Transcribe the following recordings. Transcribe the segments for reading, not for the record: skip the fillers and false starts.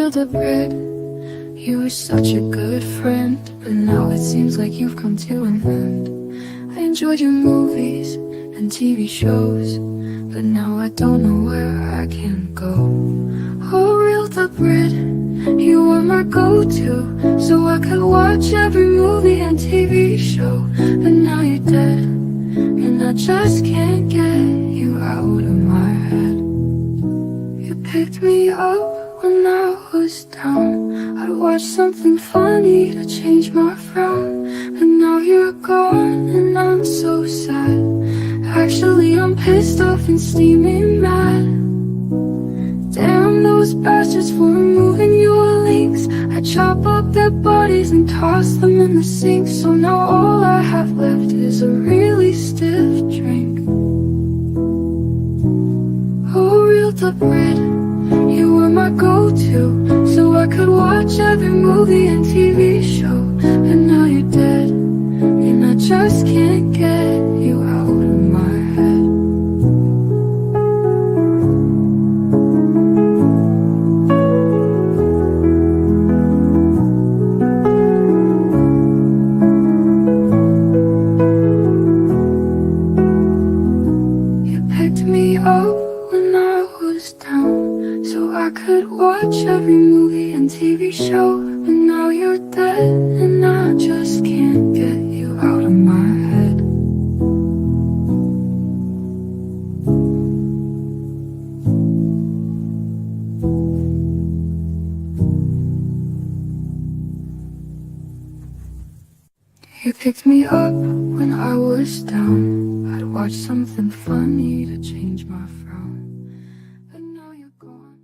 Real-Debrid, you were such a good friend, but now it seems like you've come to an end. I enjoyed your movies and TV shows, but now I don't know where I can go. Oh, Real-Debrid, you were my go-to, so I could watch every movie and TV show. But now you're dead, and I just can't get you out of my head. You picked me up when I was down. I'd watch something funny to change my frown. But now you're gone and I'm so sad. Actually, I'm pissed off and steaming mad. Damn those bastards for removing your links. I chop up their bodies and toss them in the sink. So now all I have left is a really stiff drink. Oh, Real-Debrid, you were my go-to, so I could watch every movie and TV show. But now you're dead, and I just can't get you out of my head. You picked me up when I was down, so I could watch every movie and TV show. But now you're dead, and I just can't get you out of my head. You picked me up when I was down. I'd watch something funny to change my frown. But now you're gone.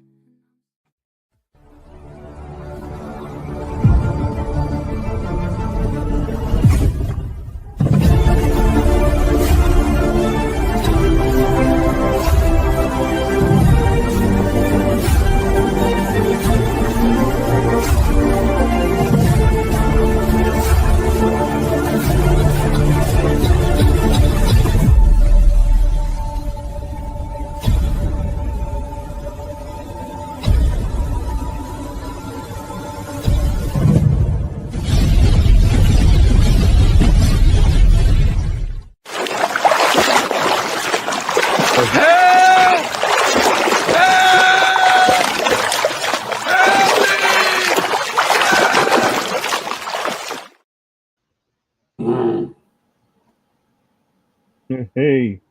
Hey,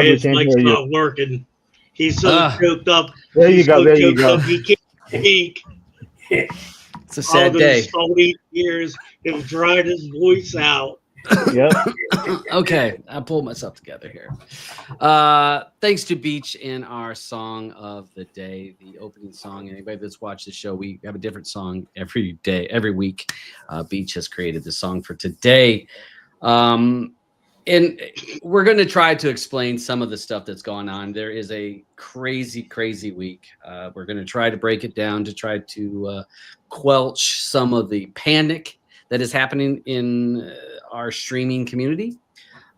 His mic's not working. He's so choked up. There you go. There you go. He can't speak. It's a sad day. All these years have dried his voice out. Yep. Okay, I pulled myself together here. Thanks to Beach in our song of the day, the opening song. Anybody that's watched the show, we have a different song every day, every week. Beach has created the song for today. And we're going to try to explain some of the stuff that's going on. There is a crazy, crazy week. We're going to try to break it down to try to quelch some of the panic that is happening in our streaming community.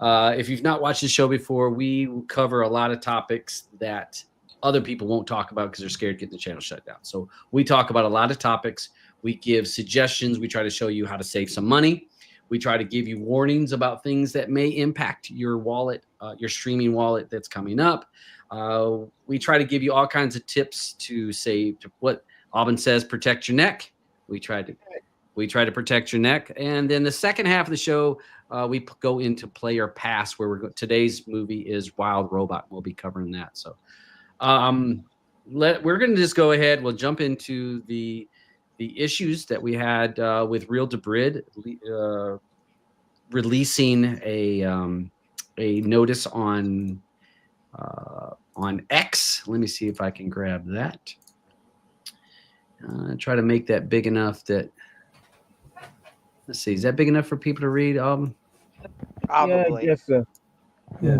If you've not watched the show before, we cover a lot of topics that other people won't talk about because they're scared to get the channel shut down. So we talk about a lot of topics. We give suggestions. We try to show you how to save some money. We try to give you warnings about things that may impact your wallet, your streaming wallet that's coming up. We try to give you all kinds of tips to save, to what Aubin says, protect your neck. We try to protect your neck. And then the second half of the show, we go into player pass, where today's movie is Wild Robot. We'll be covering that. So we're going to just go ahead. We'll jump into the issues that we had with Real-Debrid releasing a notice on X. Let me see if I can grab that. Try to make that big enough that. Let's see. Is that big enough for people to read? Probably. Yes, sir. Yeah.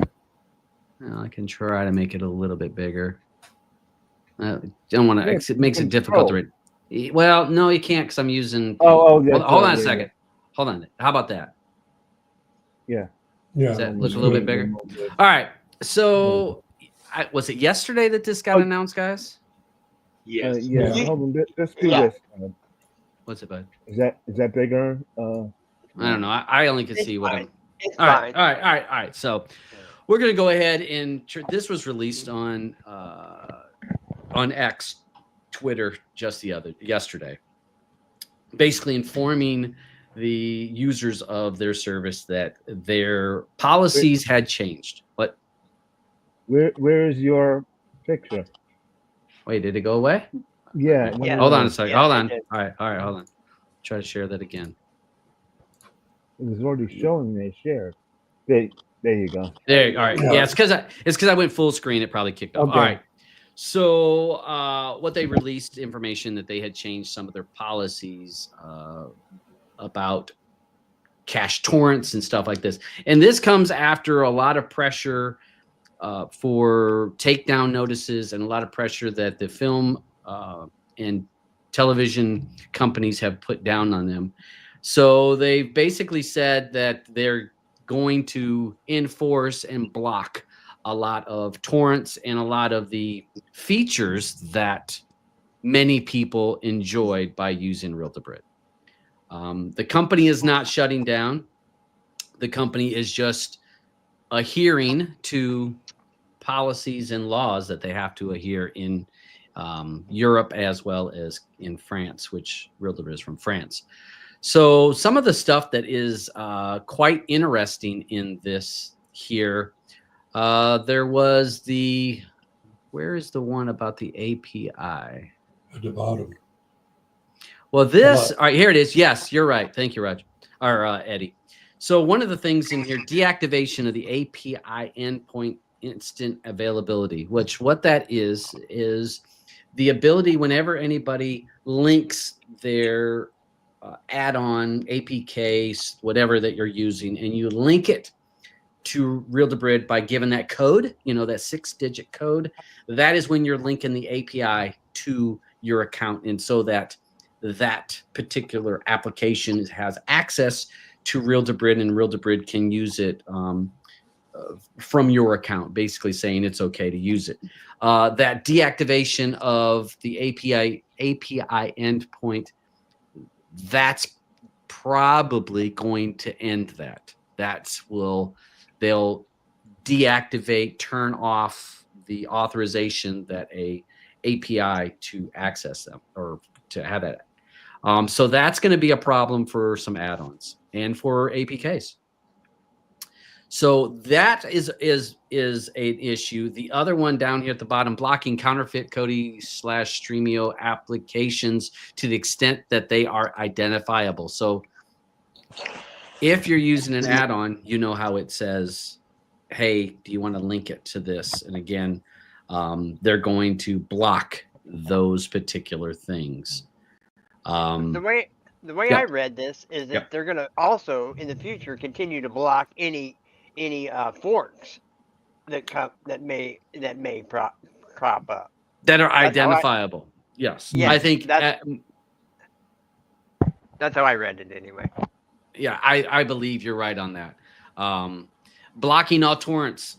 I can try to make it a little bit bigger. Don't want to. It makes it difficult to read. Well, no, you can't because I'm using. Oh, yeah. Hold on a second. Hold on. How about that? Yeah. Does that look a little bit bigger? All right. So, was it yesterday that this got announced, guys? Yes. Yeah. Hold on. Let's do Yeah. this. What's it, bud? Is that bigger? I don't know. I only can It's see what fine. I'm. It's All fine. right, all right. So we're gonna go ahead and this was released on X, Twitter, just yesterday, basically informing the users of their service that their policies had changed. What? Where is your picture? Wait, did it go away? Yeah. Yeah. Hold on a second. Yeah, Hold it on. did. All right, hold on. Try to share that again. It was already showing they shared. There you go. There. All right. Yeah, it's because I went full screen. It probably kicked off. Okay. All right. So what they released information that they had changed some of their policies about cache torrents and stuff like this. And this comes after a lot of pressure for takedown notices and a lot of pressure that the film and television companies have put down on them. So they basically said that they're going to enforce and block a lot of torrents and a lot of the features that many people enjoyed by using Real-Debrid. The company is not shutting down. The company is just adhering to policies and laws that they have to adhere in Europe as well as in France, which Real-Debrid is from France. So some of the stuff that is quite interesting in this here, there was where is the one about the API? At the bottom. Well, all right, here it is. Yes, you're right. Thank you, Roger, or Eddie. So one of the things in here, deactivation of the API endpoint instant availability, which what that is the ability whenever anybody links their add-on, APK, whatever that you're using, and you link it to Real-Debrid by giving that code, that 6-digit code, that is when you're linking the API to your account. And so that particular application has access to Real-Debrid, and Real-Debrid can use it from your account, basically saying it's okay to use it. That deactivation of the API endpoint, that's probably going to end that. They'll deactivate, turn off the authorization that a API to access them or to have that. So that's going to be a problem for some add-ons and for APKs. So that is an issue. The other one down here at the bottom, blocking counterfeit Kodi/Streamio applications to the extent that they are identifiable. So if you're using an add-on, you know how it says, hey, do you want to link it to this? And again, they're going to block those particular things. The way I read this is that they're going to also in the future continue to block any forks that may crop up that are identifiable. Yes, I think that's how I read it anyway. Yeah, I believe you're right on that. Blocking all torrents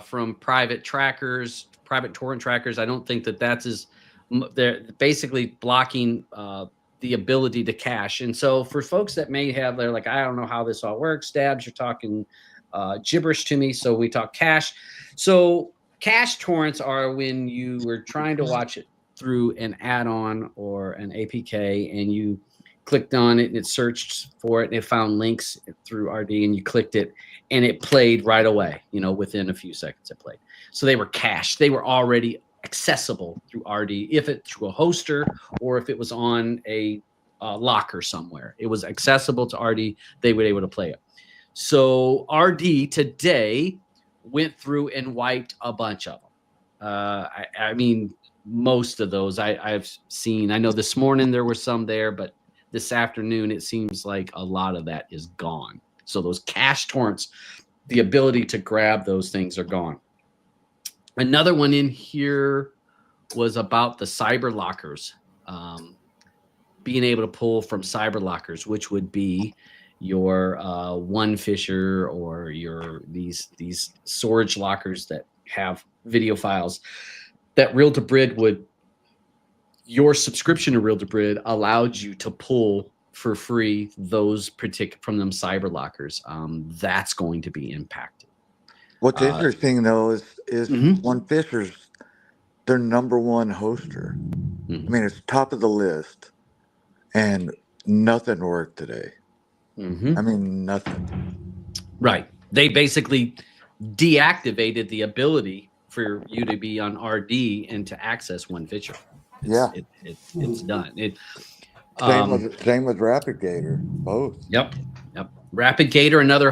from private torrent trackers. I don't think that's they're basically blocking the ability to cache. And so for folks that they're like, I don't know how this all works. Dabs, you're talking gibberish to me. So we talk cache. So cache torrents are when you were trying to watch it through an add-on or an APK, and you clicked on it and it searched for it and it found links through RD, and you clicked it and it played right away, within a few seconds it played. So they were cached. They were already accessible through RD, if it through a hoster or if it was on a locker somewhere. It was accessible to RD. They were able to play it. So RD today went through and wiped a bunch of them. I mean, most of those I've seen. I know this morning there were some there, but this afternoon it seems like a lot of that is gone. So those cache torrents, the ability to grab those things are gone. Another one in here was about the cyber lockers, being able to pull from cyber lockers, which would be your OneFisher or your these storage lockers that have video files that Real-Debrid would your subscription to Real-Debrid allowed you to pull for free those from them cyber lockers. That's going to be impacted. What's interesting though is One Fisher's their #1 hoster. I mean, it's top of the list, and nothing worked today. I mean, nothing. Right. They basically deactivated the ability for you to be on RD and to access One Fisher. It's done. Same with RapidGator, both. Yep. RapidGator, another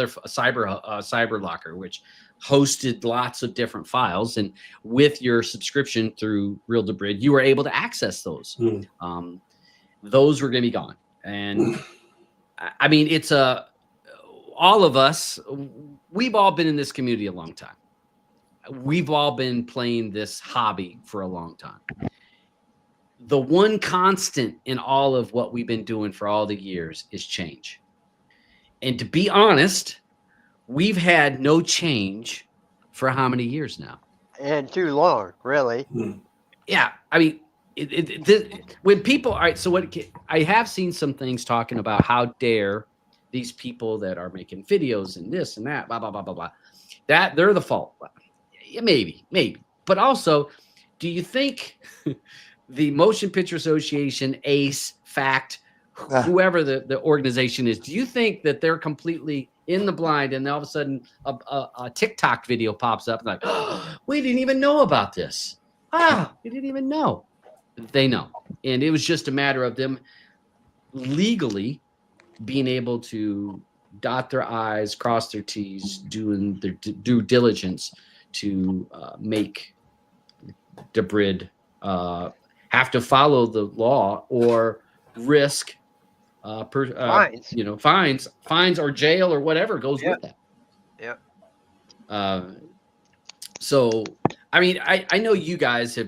cyber locker, which hosted lots of different files, and with your subscription through Real-Debrid, you were able to access those. Those were going to be gone, and I mean, it's all of us. We've all been in this community a long time. We've all been playing this hobby for a long time. The one constant in all of what we've been doing for all the years is change. And to be honest, we've had no change for how many years now? And too long, really. Yeah. I mean, when people, all right, so what I have seen some things talking about how dare these people that are making videos and this and that, blah, blah, blah, blah, blah, that they're the fault. Yeah, maybe. But also, do you think the Motion Picture Association, ACE, FACT, whoever the organization is, do you think that they're completely in the blind and all of a sudden a TikTok video pops up and like, oh, we didn't even know about this. We didn't even know. They know. And it was just a matter of them legally being able to dot their I's, cross their T's, doing their due diligence to make DaButcher have to follow the law or risk fines. Fines or jail or whatever goes with that. So, I mean, I know you guys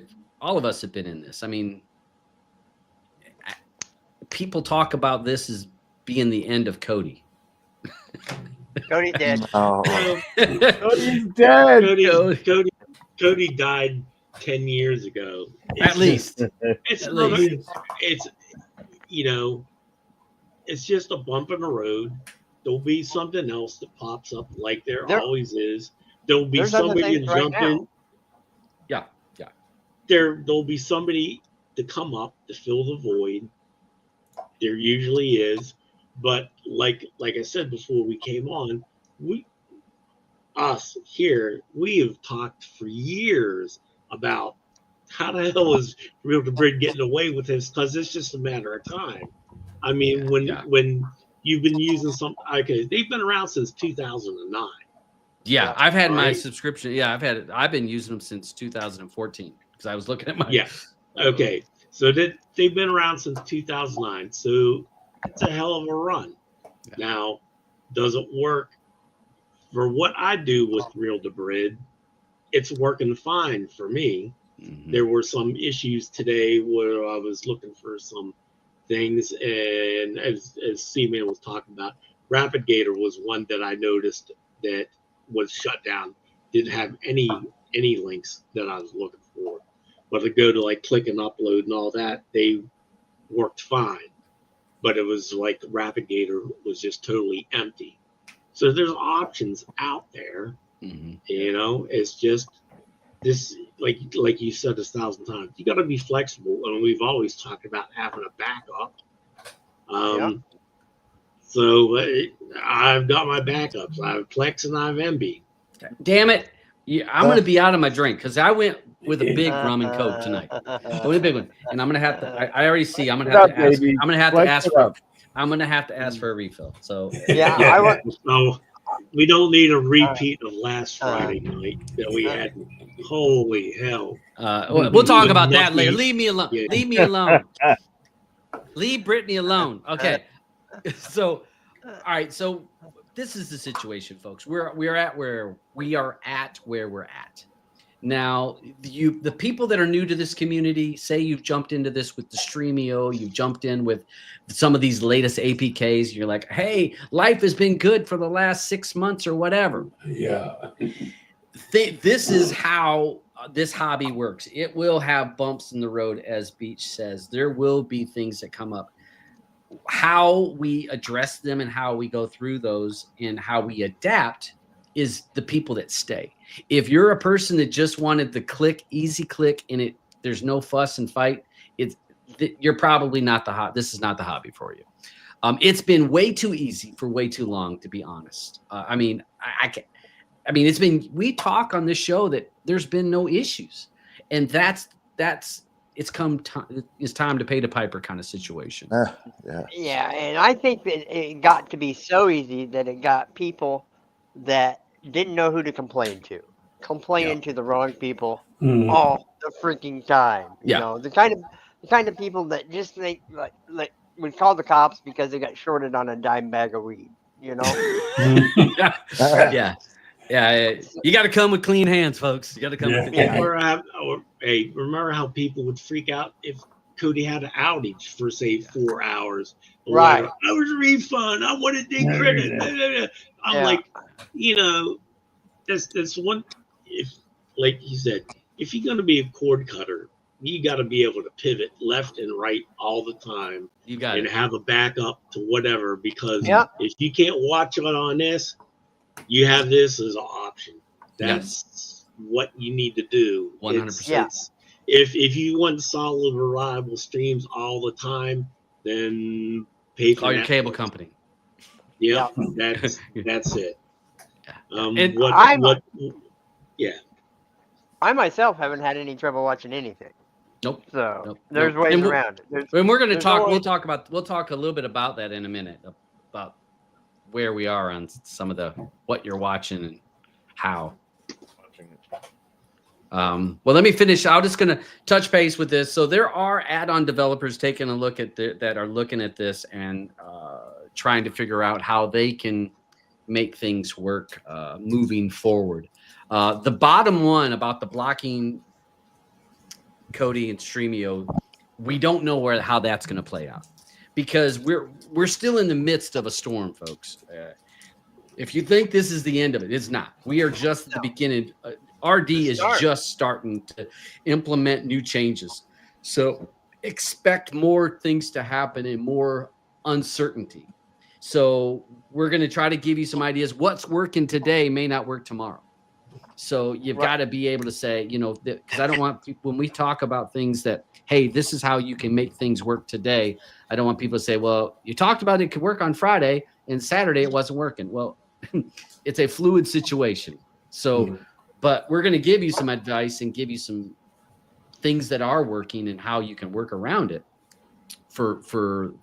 all of us have been in this. I mean, people talk about this as being the end of Cody. Cody's dead. Cody's dead. Cody died 10 years ago. At least. It's it's just a bump in the road. There'll be something else that pops up like there always is. There'll be somebody to jump in. Yeah. There'll be somebody to come up to fill the void. There usually is. But like I said before we came on, we have talked for years about how the hell is Real-Debrid getting away with this, because it's just a matter of time. I mean, when you've been using they've been around since 2009. Yeah, I've had my subscription. Yeah, I've been using them since 2014 because I was looking at my. Yeah. Okay. So they've been around since 2009. So it's a hell of a run. Yeah. Now, does it work for what I do with Real-Debrid? It's working fine for me. There were some issues today where I was looking for some things, and as C-Man was talking about, RapidGator was one that I noticed that was shut down. Didn't have any links that I was looking for. But to go to like click and upload and all that, they worked fine. But it was like RapidGator was just totally empty. So there's options out there. It's just this, like you said 1,000 times, you got to be flexible, and we've always talked about having a backup. So I've got my backups. I have Plex and I have MB. Damn it! I'm going to be out of my drink because I went with a big rum and coke tonight. With a big one, and I'm going to have to. I already see. I'm going to have to ask. I'm going to have to ask for. I'm going to have to ask for a refill. So So we don't need a repeat of last Friday night that we had. Holy hell! We'll talk about that later. Leave me alone. Yeah. Leave me alone. Leave Brittany alone. Okay. So, all right. So this is the situation, folks. We are at where we're at. Now, the people that are new to this community, say you've jumped into this with the Streamio, you've jumped in with some of these latest APKs. You're like, hey, life has been good for the last 6 months or whatever. Yeah. This is how this hobby works. It will have bumps in the road, as Beach says. There will be things that come up. How we address them and how we go through those and how we adapt is the people that stay. If you're a person that just wanted the easy click, and there's no fuss and fight, you're probably not this is not the hobby for you. It's been way too easy for way too long, to be honest. I mean, we talk on this show that there's been no issues, and it's time to pay the piper kind of situation. Yeah, and I think that it got to be so easy that it got people that didn't know who to complain to, complaining to the wrong people all the freaking time. You know, the kind of people that just think like would call the cops because they got shorted on a dime bag of weed. You know. Yeah. You got to come with clean hands, folks. You got to come with clean hands. Remember how people would freak out if Cody had an outage for say 4 hours? Right. I was a refund. I wanted day credit. I'm like, that's one. If, like you said, if you're going to be a cord cutter, you got to be able to pivot left and right all the time. You got to have a backup to whatever, because if you can't watch it on this, you have this as an option. That's what you need to do. 100%. If you want solid, reliable streams all the time, then pay for your cable company. Yeah, that's it. I myself haven't had any trouble watching anything. Nope. So there's ways around it. And we're going to talk. We'll talk a little bit about that in a minute, about where we are on some of what you're watching and how. Well, let me finish. I'm just going to touch base with this. So there are add-on developers taking a look at that are looking at this and trying to figure out how they can make things work moving forward. The bottom one about the blocking, Cody and Streamio, we don't know how that's going to play out, because we're still in the midst of a storm, folks. If you think this is the end of it, it's not. We are just at the beginning. RD is just starting to implement new changes. So expect more things to happen and more uncertainty. So we're going to try to give you some ideas. What's working today may not work tomorrow. So you've got to be able to say, because I don't want people, when we talk about things that, hey, this is how you can make things work today, I don't want people to say, well, you talked about it could work on Friday and Saturday it wasn't working. Well, it's a fluid situation. So, but we're going to give you some advice and give you some things that are working and how you can work around it for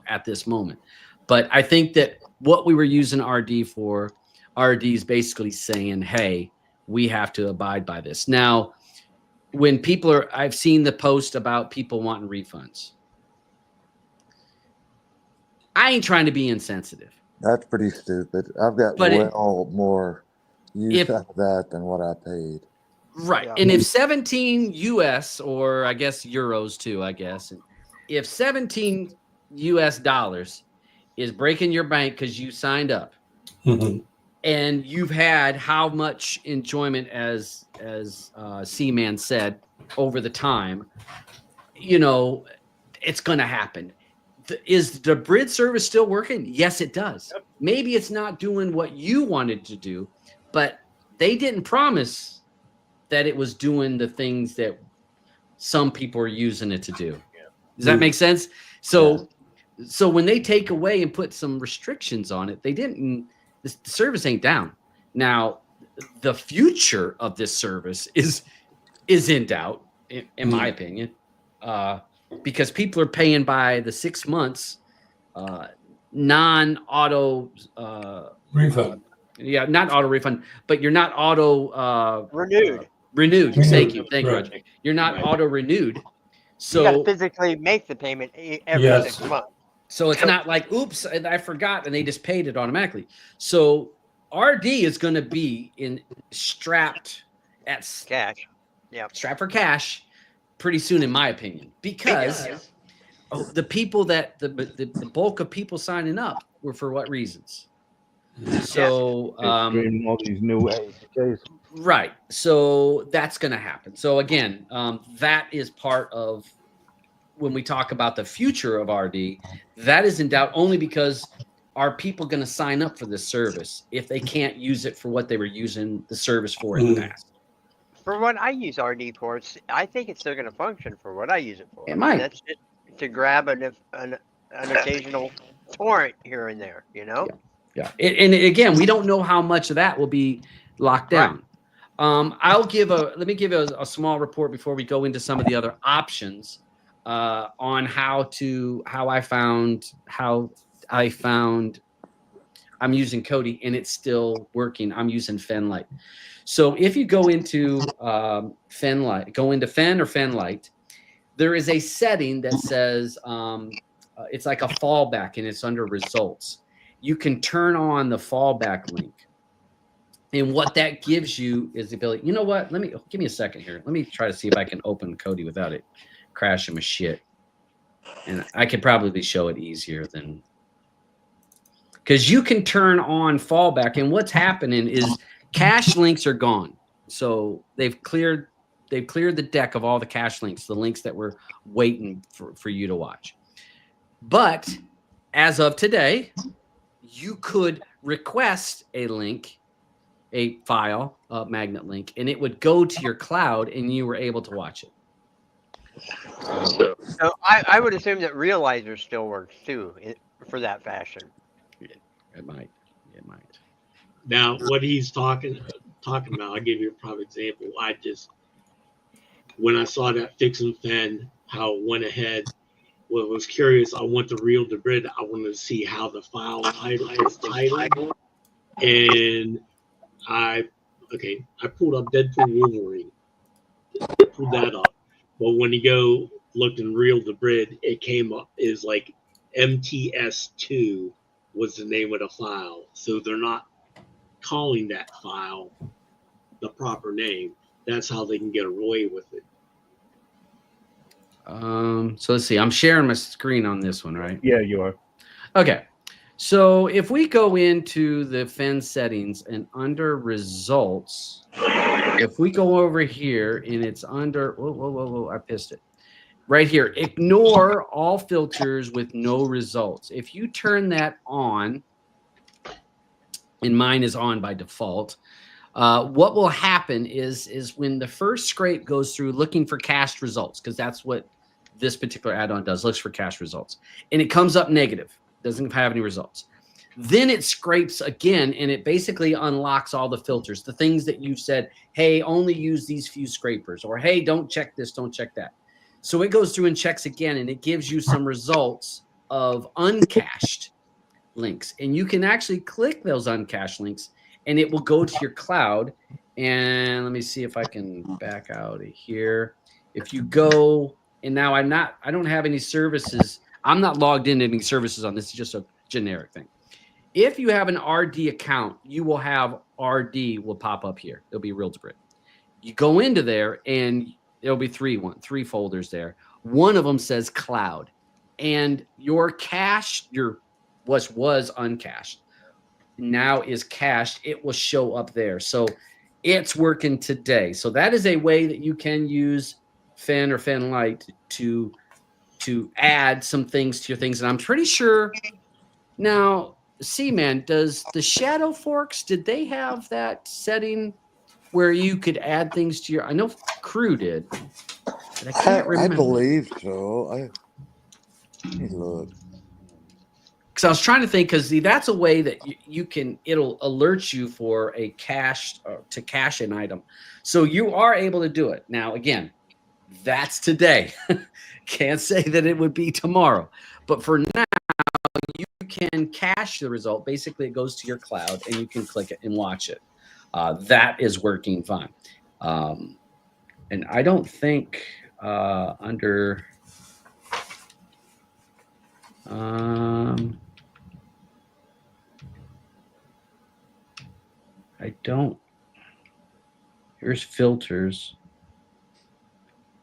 at this moment. But I think that what we were using RD for, RD is basically saying, hey, we have to abide by this. Now, when I've seen the post about people wanting refunds. I ain't trying to be insensitive. That's pretty stupid. I've got more use out of that than what I paid. Right. Yeah. And if 17 US, or I guess euros too, if 17 US dollars is breaking your bank because you signed up, and you've had how much enjoyment, as C-Man said, over the time, it's going to happen. Is the DaButcher service still working? Yes, it does. Yep. Maybe it's not doing what you wanted to do, but they didn't promise that it was doing the things that some people are using it to do. Does that make sense? So when they take away and put some restrictions on it, the service ain't down. Now, the future of this service is in doubt, in my opinion, because people are paying by the 6 months non-auto refund. Not auto refund, but you're not auto renewed. Thank you, Roger. You're not auto renewed. So you got to physically make the payment every 6 months. So it's not like, oops, I forgot, and they just paid it automatically. So RD is going to be strapped at cash. Strapped for cash pretty soon, in my opinion, because the people that the bulk of people signing up were for what reasons? So streaming all these new APKs. right. So that's going to happen. So again, that is part of when we talk about the future of RD. That is in doubt only because are people going to sign up for this service if they can't use it for what they were using the service for in the past? For what I use RD ports, I think it's still going to function for what I use it for. It might. And that's just to grab an occasional torrent here and there, you know? Yeah. And again, we don't know how much of that will be locked down. Let me give a small report before we go into some of the other options on how I found I'm using Kodi and it's still working. I'm using Fenlight. So if you go into Fenlight, go into Fen or Fenlight, there is a setting that says it's like a fallback and it's under results. You can turn on the fallback link. And what that gives you is the ability, you know what? Give me a second here. Let me try to see if I can open Kodi without it crashing my shit. And I could probably show it easier than, because you can turn on fallback, and what's happening is cache links are gone. So they've cleared the deck of all the cache links, the links that were waiting for you to watch. But as of today, you could request a link, a file, a magnet link, and it would go to your cloud and you were able to watch it. So I would assume that Realizer still works too for that fashion. It might. Now, what he's talking about, I'll give you a prime example. When I saw that Fix and Fen, how it went ahead, was curious. I went to Real-Debrid. I wanted to see how the file title is titled. And I pulled up Deadpool Wolverine. Pulled that up. But when you looked in Real-Debrid, it came up is like MTS2 was the name of the file. So they're not calling that file the proper name. That's how they can get away with it. So let's see. I'm sharing my screen on this one, right? Yeah, you are. Okay. So if we go into the Fen settings and under results, if we go over here and it's under, whoa, I pissed it. Right here, ignore all filters with no results. If you turn that on, and mine is on by default, what will happen is when the first scrape goes through looking for cached results, because that's what this particular add-on does, looks for cached results, and it comes up negative, doesn't have any results. Then it scrapes again, and it basically unlocks all the filters, the things that you've said, hey, only use these few scrapers, or hey, don't check this, don't check that. So it goes through and checks again, and it gives you some results of uncached links. And you can actually click those uncached links, and it will go to your cloud. And let me see if I can back out of here. If you go, and now I don't have any services. I'm not logged into any services on this. It's just a generic thing. If you have an RD account, you will have RD will pop up here. It'll be Real-Debrid. You go into there, and there'll be three folders there. One of them says cloud, and your cache, what was uncached, now is cached. It will show up there. So it's working today. So that is a way that you can use Fen or Fenlight to add some things to your things. And I'm pretty sure now, C-Man, does the Shadow Forks, did they have that setting where you could add things to your, I know Crew did, but I can't remember. I believe so. Let me look. Because I was trying to think, because that's a way that you can, it'll alert you for a cache, to cache an item. So you are able to do it. Now, again, that's today. Can't say that it would be tomorrow. But for now, you can cache the result. Basically, it goes to your cloud, and you can click it and watch it. That is working fine. And I don't think under... I don't. Here's filters.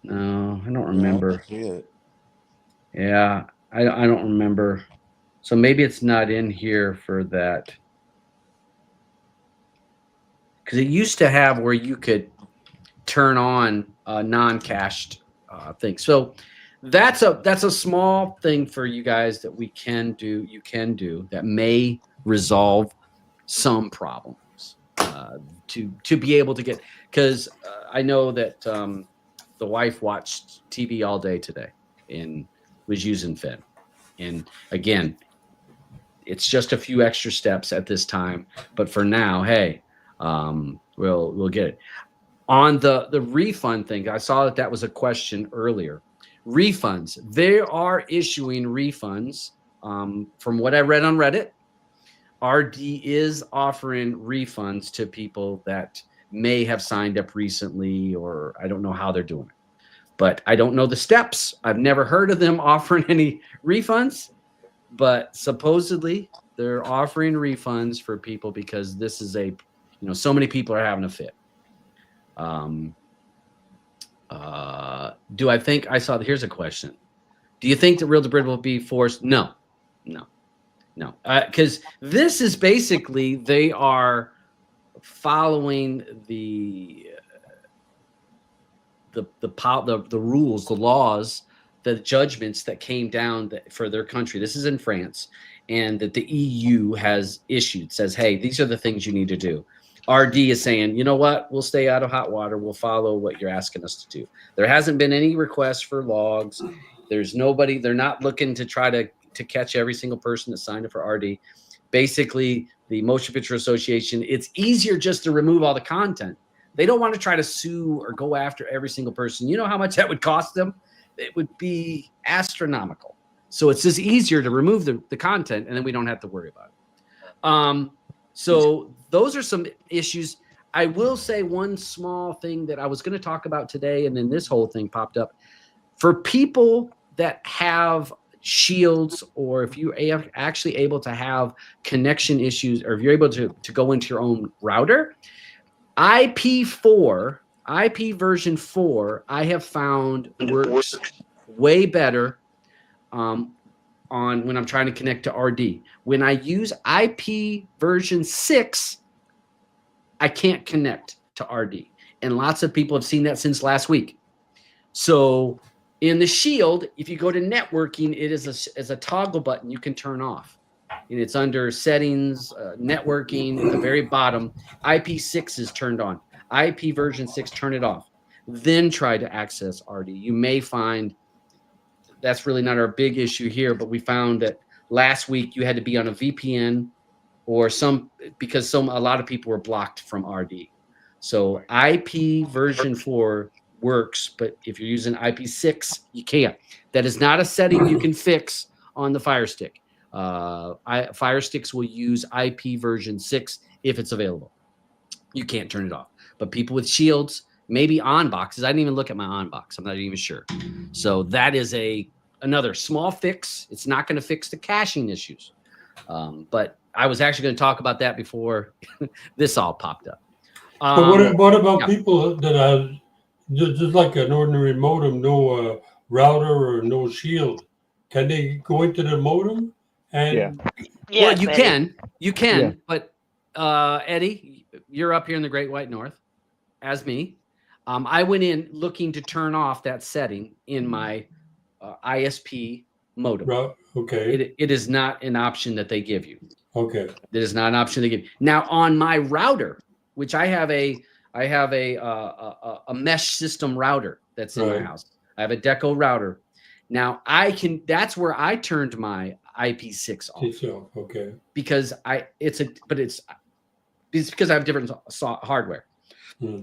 No, I don't remember. Yeah, I don't remember. So maybe it's not in here for that. because it used to have where you could turn on non-cached things. So that's a small thing for you guys that we can do. You can do that may resolve some problems to be able to get, because I know that the wife watched TV all day today and was using Finn. And again, it's just a few extra steps at this time, but for now, hey, we'll get it. On the refund thing, I saw that was a question earlier. Refunds, they are issuing refunds. From what I read on Reddit, RD is offering refunds to people that may have signed up recently, or I don't know how they're doing it. But I don't know the steps. I've never heard of them offering any refunds, but supposedly they're offering refunds for people because this is so many people are having a fit. Do I think here's a question. Do you think that Real-Debrid will be forced? No. Because this is basically, they are following the rules, the laws, the judgments that came down for their country. This is in France, and that the EU has issued, says, hey, these are the things you need to do. RD is saying, you know what, we'll stay out of hot water. We'll follow what you're asking us to do. There hasn't been any requests for logs. There's nobody. They're not looking to try to catch every single person that signed up for RD. Basically, the Motion Picture Association, it's easier just to remove all the content. They don't want to try to sue or go after every single person. You know how much that would cost them? It would be astronomical. So it's just easier to remove the content, and then we don't have to worry about it. So those are some issues. I will say one small thing that I was going to talk about today, and then this whole thing popped up. For people that have shields, or if you are actually able to have connection issues, or if you're able to go into your own router, IP version 4, I have found works way better on when I'm trying to connect to RD. When I use IP version 6, I can't connect to RD. And lots of people have seen that since last week. So in the Shield, if you go to networking, it is a toggle button you can turn off. And it's under settings, networking at the very bottom. IP6 is turned on. IP version 6, turn it off. Then try to access RD. You may find that's really not our big issue here, but we found that last week you had to be on a VPN or because a lot of people were blocked from RD. So IP version 4 works, but if you're using IP6, you can't. That is not a setting you can fix on the Fire Stick. Fire Sticks will use IP version 6 if it's available. You can't turn it off. But people with shields, maybe on boxes. I didn't even look at my on box. I'm not even sure. So that is another small fix. It's not going to fix the caching issues. But I was actually going to talk about that before this all popped up. But what about people that have just like an ordinary modem, no router or no shield? Can they go into the modem? And yeah. Well, you can. Yeah. But Eddie, you're up here in the Great White North, as me. I went in looking to turn off that setting in my ISP modem. Okay. It is not an option that they give you. Okay. It is not an option they give you. Now on my router, which I have a mesh system router that's in my house. I have a Deco router. Now that's where I turned my IP6 off. Okay. Because it's because I have different hardware.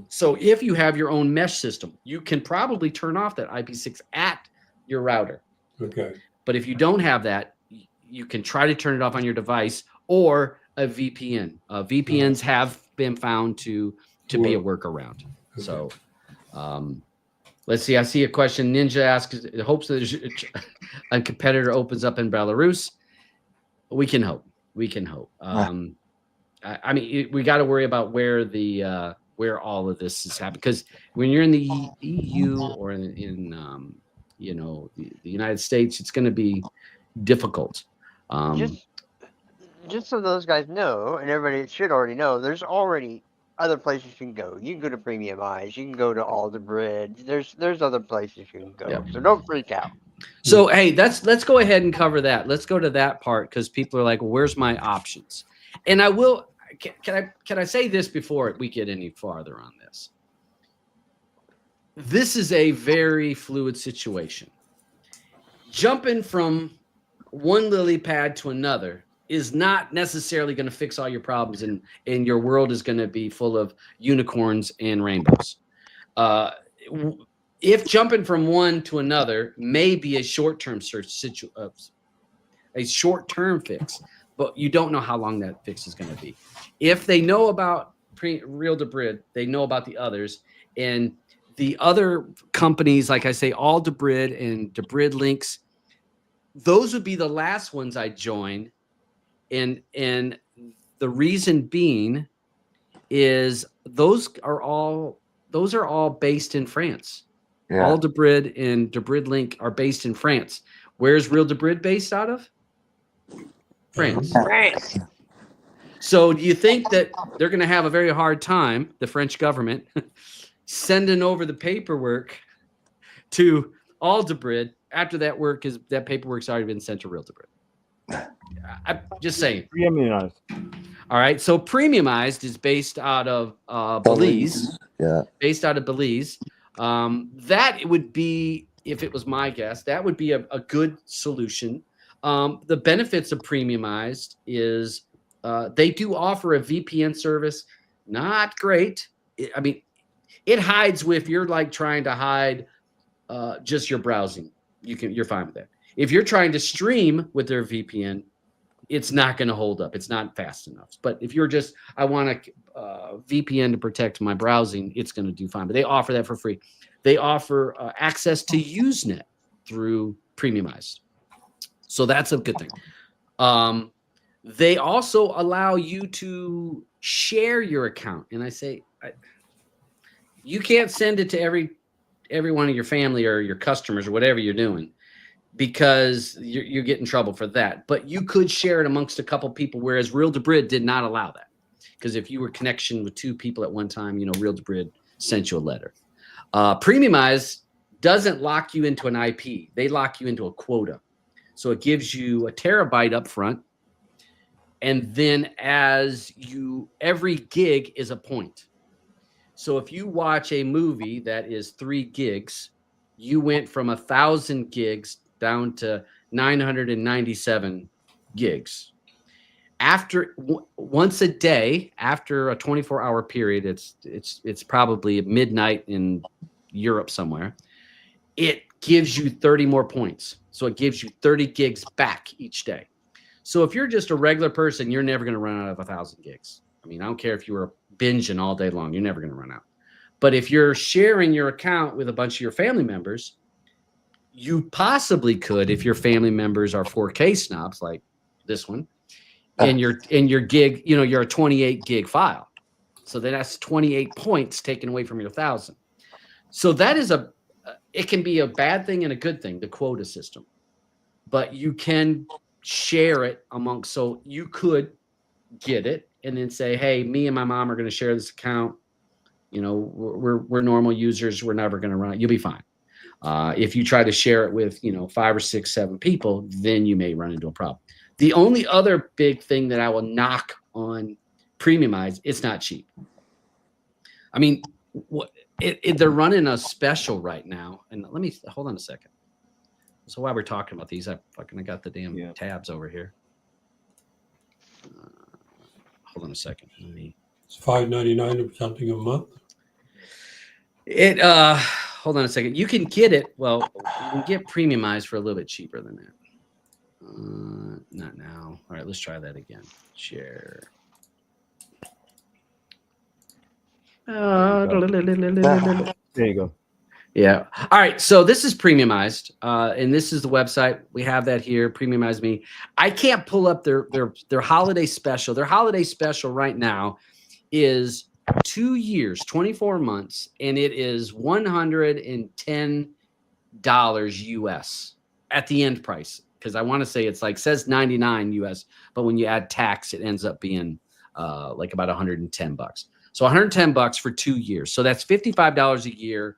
So if you have your own mesh system, you can probably turn off that IP6 at your router. Okay. But if you don't have that, you can try to turn it off on your device or a VPN. VPNs have been found to be a workaround. Okay. So let's see. I see a question. Ninja asks, hopes that a competitor opens up in Belarus. We can hope. I mean, we got to worry about where all of this is happening, because when you're in the EU or in the United States, it's going to be difficult. Just so those guys know, and everybody should already know, there's already other places you can go. You can go to Premiumize. You can go to All-Debrid. There's other places you can go. Yep. So don't freak out. So hey, let's go ahead and cover that. Let's go to that part because people are like, well, "Where's my options?" And I will. Can I say this before we get any farther on this? This is a very fluid situation. Jumping from one lily pad to another is not necessarily going to fix all your problems, and your world is going to be full of unicorns and rainbows. If jumping from one to another may be a short-term a short-term fix, but you don't know how long that fix is going to be. If they know about Real-Debrid, they know about the others, and the other companies, like I say, All-Debrid and Debrid Links, those would be the last ones I join. And the reason being is those are all based in France. Yeah. All-Debrid and Debrid Link are based in France. Where's Real-Debrid based out of? France. France. So do you think that they're going to have a very hard time, the French government, sending over the paperwork to All-Debrid after that paperwork's already been sent to Real-Debrid? I'm just saying. Premiumized. All right. So Premiumized is based out of Belize. Yeah. Based out of Belize. That would be, if it was my guess, that would be a good solution. The benefits of Premiumized is they do offer a VPN service. Not great. It hides if you're like trying to hide just your browsing. You're fine with that. If you're trying to stream with their VPN, it's not going to hold up. It's not fast enough. But if you're just, I want a VPN to protect my browsing, it's going to do fine. But they offer that for free. They offer access to Usenet through Premiumized. So that's a good thing. They also allow you to share your account. And I say, you can't send it to every one of your family or your customers or whatever you're doing, because you get in trouble for that. But you could share it amongst a couple people, whereas Real-Debrid did not allow that. Because if you were connection with two people at one time, Real-Debrid sent you a letter. Premiumize doesn't lock you into an IP. They lock you into a quota. So it gives you a terabyte up front. And then every gig is a point. So if you watch a movie that is 3 gigs, you went from 1,000 gigs down to 997 gigs. Once a day, after a 24-hour period, it's probably midnight in Europe somewhere, it gives you 30 more points. So it gives you 30 gigs back each day. So if you're just a regular person, you're never going to run out of 1,000 gigs. I don't care if you were binging all day long, you're never going to run out. But if you're sharing your account with a bunch of your family members, you possibly could, if your family members are 4K snobs like this one, and your gig, you're a 28 gig file. So then that's 28 points taken away from your 1,000. So that is it can be a bad thing and a good thing, the quota system. But you can share it amongst, so you could get it and then say, hey, me and my mom are going to share this account. We're normal users. We're never going to run it. You'll be fine. If you try to share it with, 5 or 6, 7 people, then you may run into a problem. The only other big thing that I will knock on Premiumize, it's not cheap. They're running a special right now. And let me hold on a second. So while we're talking about these, I got the damn tabs over here. Hold on a second. It's $5.99 or something a month. Hold on a second. You can get it. Well, you can get Premiumized for a little bit cheaper than that. Not now. All right, let's try that again. Share. There you go. Yeah. All right. So this is Premiumized, and this is the website. We have that here. Premiumize Me. I can't pull up their holiday special. Their holiday special right now is 2 years, 24 months, and it is $110 US at the end price. Because I want to say says 99 US, but when you add tax, it ends up being like about $110. So $110 for 2 years. So that's $55 a year.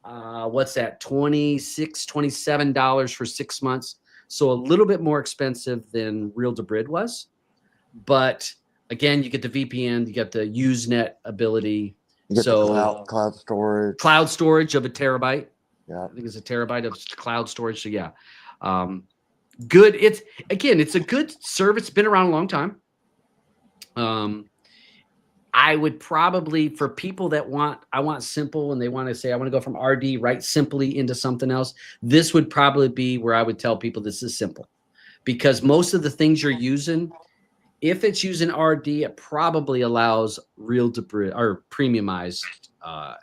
What's that? $26, $27 for 6 months. So a little bit more expensive than Real-Debrid was. But again, you get the VPN, you get the Usenet ability. You get the cloud storage. Cloud storage of a terabyte. Yeah. I think it's a terabyte of cloud storage. So yeah. Good. It's a good service. Been around a long time. I would probably, for people that I want simple and they want to say, I want to go from RD right simply into something else. This would probably be where I would tell people this is simple, because most of the things you're using, if it's using RD, it probably allows Real-Debrid or premiumized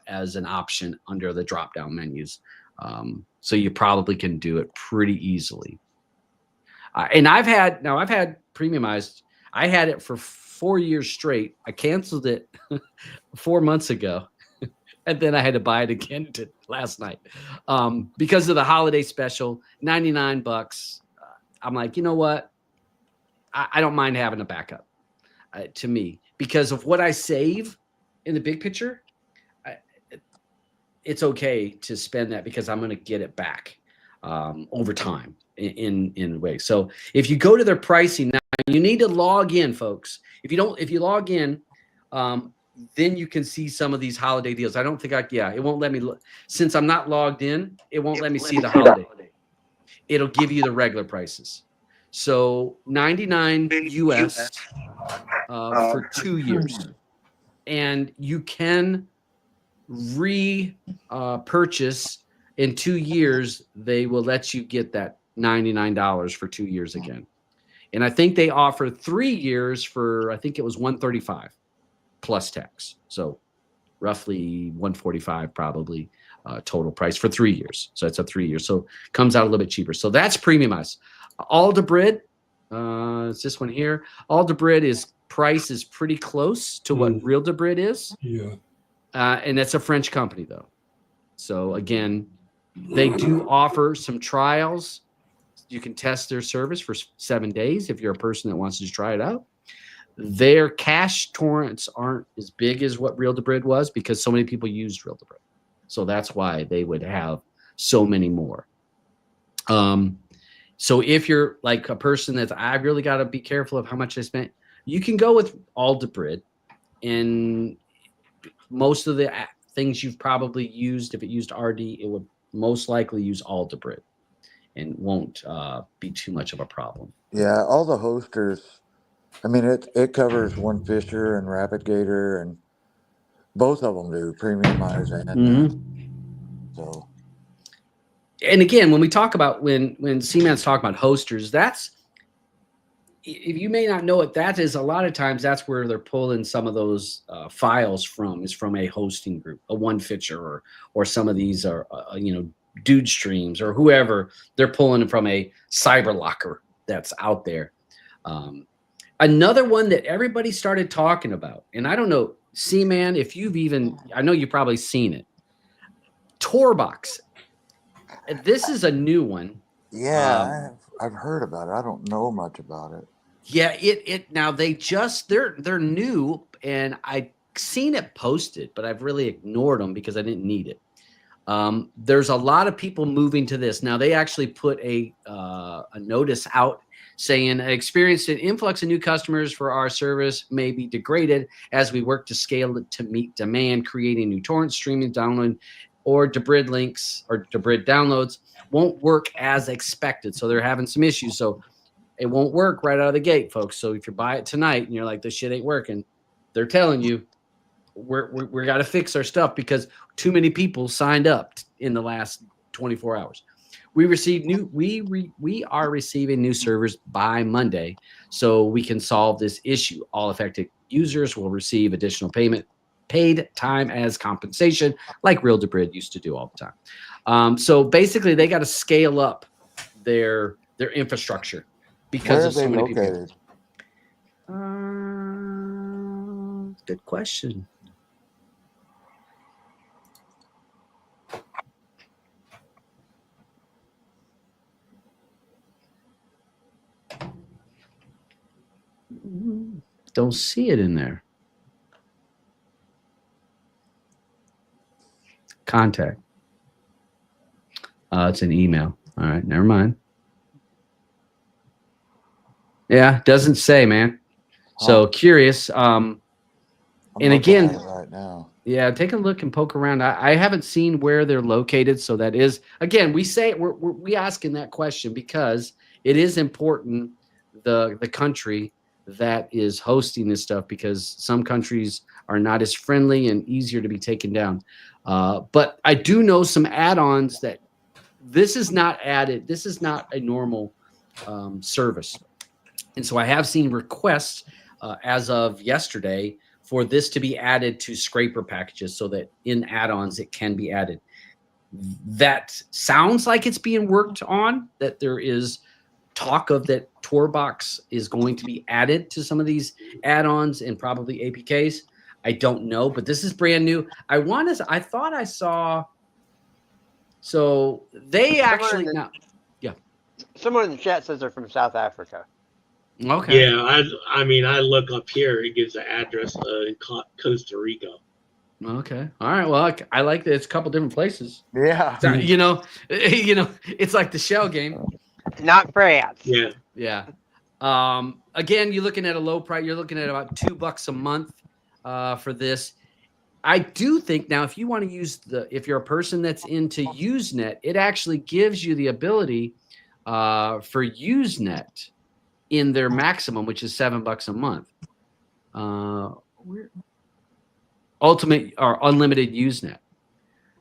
as an option under the drop-down menus. So you probably can do it pretty easily. And I've had premiumized. I had it for 4 years straight. I canceled it 4 months ago, and then I had to buy it again last night because of the holiday special, $99. I'm like, you know what? I don't mind having a backup to me, because of what I save in the big picture. It's okay to spend that because I'm going to get it back over time in a way. So if you go to their pricing now, you need to log in, folks. If you log in, then you can see some of these holiday deals. I don't think it won't let me since I'm not logged in. It won't let me see the holiday. It'll give you the regular prices. So $99 US for 2 years, and you can purchase in 2 years. They will let you get that $99 for 2 years again. And I think they offer 3 years for, I think it was $135 plus tax. So roughly $145 probably total price for 3 years. So it's a 3 years. So comes out a little bit cheaper. So that's premiumized. All-Debrid, it's this one here. All-Debrid price is pretty close to what Real-Debrid is. Yeah. And that's a French company though. So again, they do offer some trials. You can test their service for 7 days if you're a person that wants to try it out. Their cache torrents aren't as big as what Real-Debrid was because so many people used Real-Debrid. So that's why they would have so many more. So if you're like a person that I really got to be careful of how much I spent, you can go with All-Debrid, and most of the things you've probably used, if it used RD, it would most likely use All-Debrid and won't be too much of a problem. Yeah, all the hosters. I mean, it covers One Fisher and RapidGator, and both of them do premiumize and so. And again, when we talk about when C-Man's talking about hosters, that's, if you may not know it, that is a lot of times that's where they're pulling some of those files from, is from a hosting group, a One Fisher or some of these are Dude Streams or whoever. They're pulling from a cyber locker that's out there. Another one that everybody started talking about, and I don't know, C-Man, if I know you've probably seen it, Torbox. This is a new one. Yeah, I've heard about it. I don't know much about it. Yeah, now they're new, and I've seen it posted, but I've really ignored them because I didn't need it. There's a lot of people moving to this. Now they actually put a notice out saying experienced an influx of new customers for our service may be degraded as we work to scale it to meet demand, creating new torrent streaming, downloading, or Debrid links or Debrid downloads won't work as expected. So they're having some issues. So it won't work right out of the gate, folks. So if you buy it tonight and you're like, this shit ain't working, they're telling you we're got to fix our stuff because too many people signed up in the last 24 hours. We are receiving new servers by Monday, so we can solve this issue. All affected users will receive additional paid time as compensation, like Real-Debrid used to do all the time. So basically, they got to scale up their infrastructure because of so many people. Good question. Don't see it in there. Contact. It's an email. All right, never mind. Yeah, doesn't say, man. So curious. And again, right now. Yeah, take a look and poke around. I haven't seen where they're located, so that is again we asking that question because it is important the country that is hosting this stuff because some countries are not as friendly and easier to be taken down. But I do know some add-ons that this is not added. This is not a normal service, and so I have seen requests as of yesterday for this to be added to scraper packages so that in add-ons it can be added. That sounds like it's being worked on, that there is talk of that TorBox is going to be added to some of these add-ons and probably APKs. I don't know, but this is brand new. I thought I saw, so they actually, someone in the chat says they're from South Africa. Okay. Yeah, I mean, I look up here. It gives the address in Costa Rica. Okay. All right. Well, I like that. It's a couple different places. Yeah. So, it's like the shell game. Not France. Yeah. Yeah. Again, you're looking at a low price. You're looking at about $2 a month for this. I do think now, if you want to use if you're a person that's into Usenet, it actually gives you the ability for Usenet in their maximum, which is $7 a month. Ultimate or unlimited Usenet.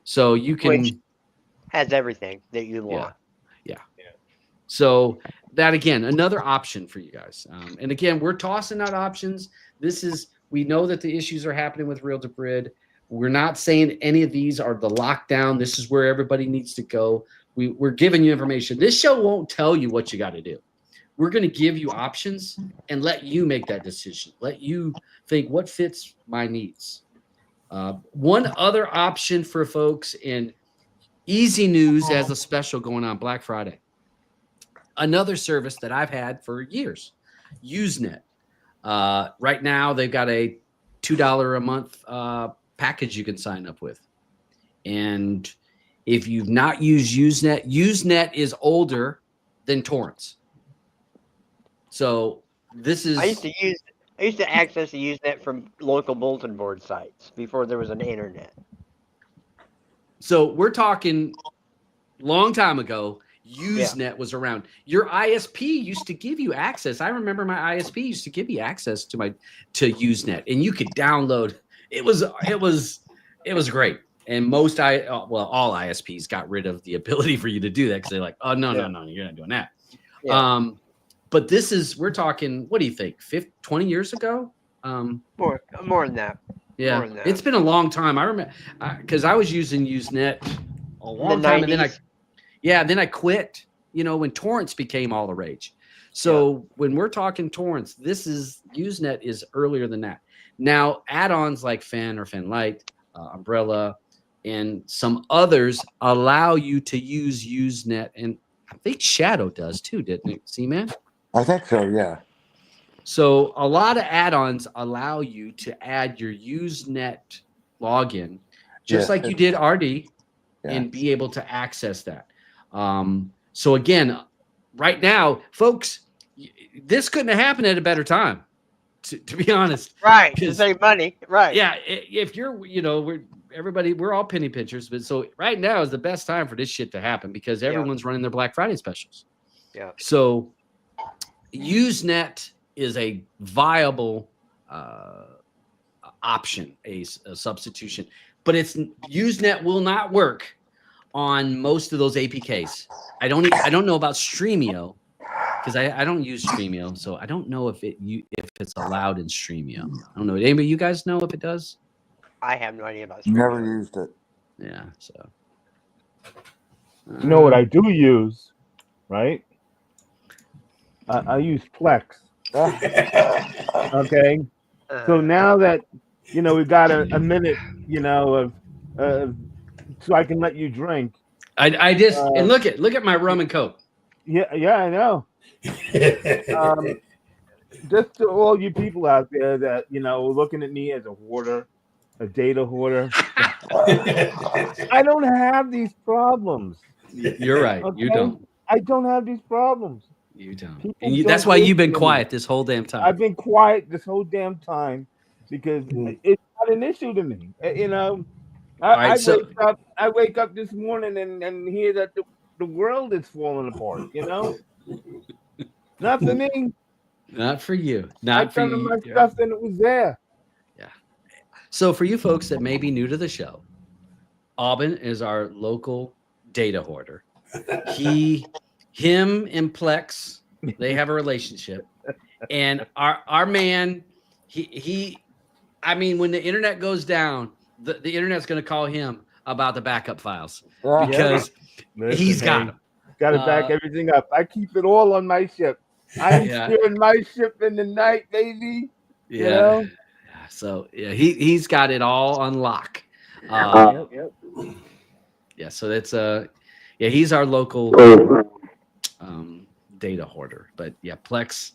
So you can has everything that you want. Yeah. So that again, another option for you guys. And again, we're tossing out options. We know that the issues are happening with Real-Debrid. We're not saying any of these are the lockdown. This is where everybody needs to go. We're giving you information. This show won't tell you what you got to do. We're going to give you options and let you make that decision. Let you think what fits my needs. One other option for folks in Easy News has a special going on Black Friday. Another service that I've had for years, Usenet. Right now, they've got a $2 a month package you can sign up with. And if you've not used Usenet is older than torrents. So this is. I used to access the Usenet from local bulletin board sites before there was an internet. So we're talking long time ago. Usenet was around. Your ISP used to give you access. I remember my ISP used to give me access to Usenet, and you could download. It was great. And all ISPs got rid of the ability for you to do that because they're like, oh no, you're not doing that. Yeah. But we're talking, what do you think, 20 years ago? More than that. Yeah, more than that. It's been a long time. I remember because I was using Usenet a long time, and then I quit. When torrents became all the rage. So when we're talking torrents, Usenet is earlier than that. Now add-ons like Fen or Fen Lite, Umbrella, and some others allow you to use Usenet, and I think Shadow does too, didn't it? C-Man? I think so, yeah. So a lot of add-ons allow you to add your Usenet login, just like you did RD, and be able to access that. So again, right now, folks, this couldn't have happened at a better time, to be honest. Right, to save money. Right. Yeah, if you're, we're all penny pinchers, but so right now is the best time for this shit to happen because everyone's running their Black Friday specials. Yeah. So Usenet is a viable option, a substitution, but Usenet will not work on most of those APKs. I don't know about Streamio because I don't use Streamio, so I don't know if it's allowed in Streamio. I don't know. Anybody, you guys know if it does? I have no idea about Streamio. Never used it. Yeah. So. You know what I do use, right? I use Plex. Okay. So now that we've got a minute, of so I can let you drink. I just and look at my rum and coke. Yeah, I know. Just to all you people out there that looking at me as a hoarder, a data hoarder. I don't have these problems. You're right. Okay? You don't. I don't have these problems. You don't. People And don't that's why you've been listen to me. quiet this whole damn time. I've been quiet this whole damn time because it's not an issue to me. You know, I wake up this morning and hear that the world is falling apart. You know, not for me. Not for you. I Not for turned on you. my stuff and it was there. Yeah. So for you folks that may be new to the show, Aubin is our local data hoarder. Him and Plex, they have a relationship. And our man, I mean, when the internet goes down, the internet's going to call him about the backup files because he's got them. Got to back everything up. I keep it all on my ship. I'm steering my ship in the night, baby. Yeah. You know? So yeah, he's got it all on lock. Yeah. So that's he's our local data hoarder. But yeah, Plex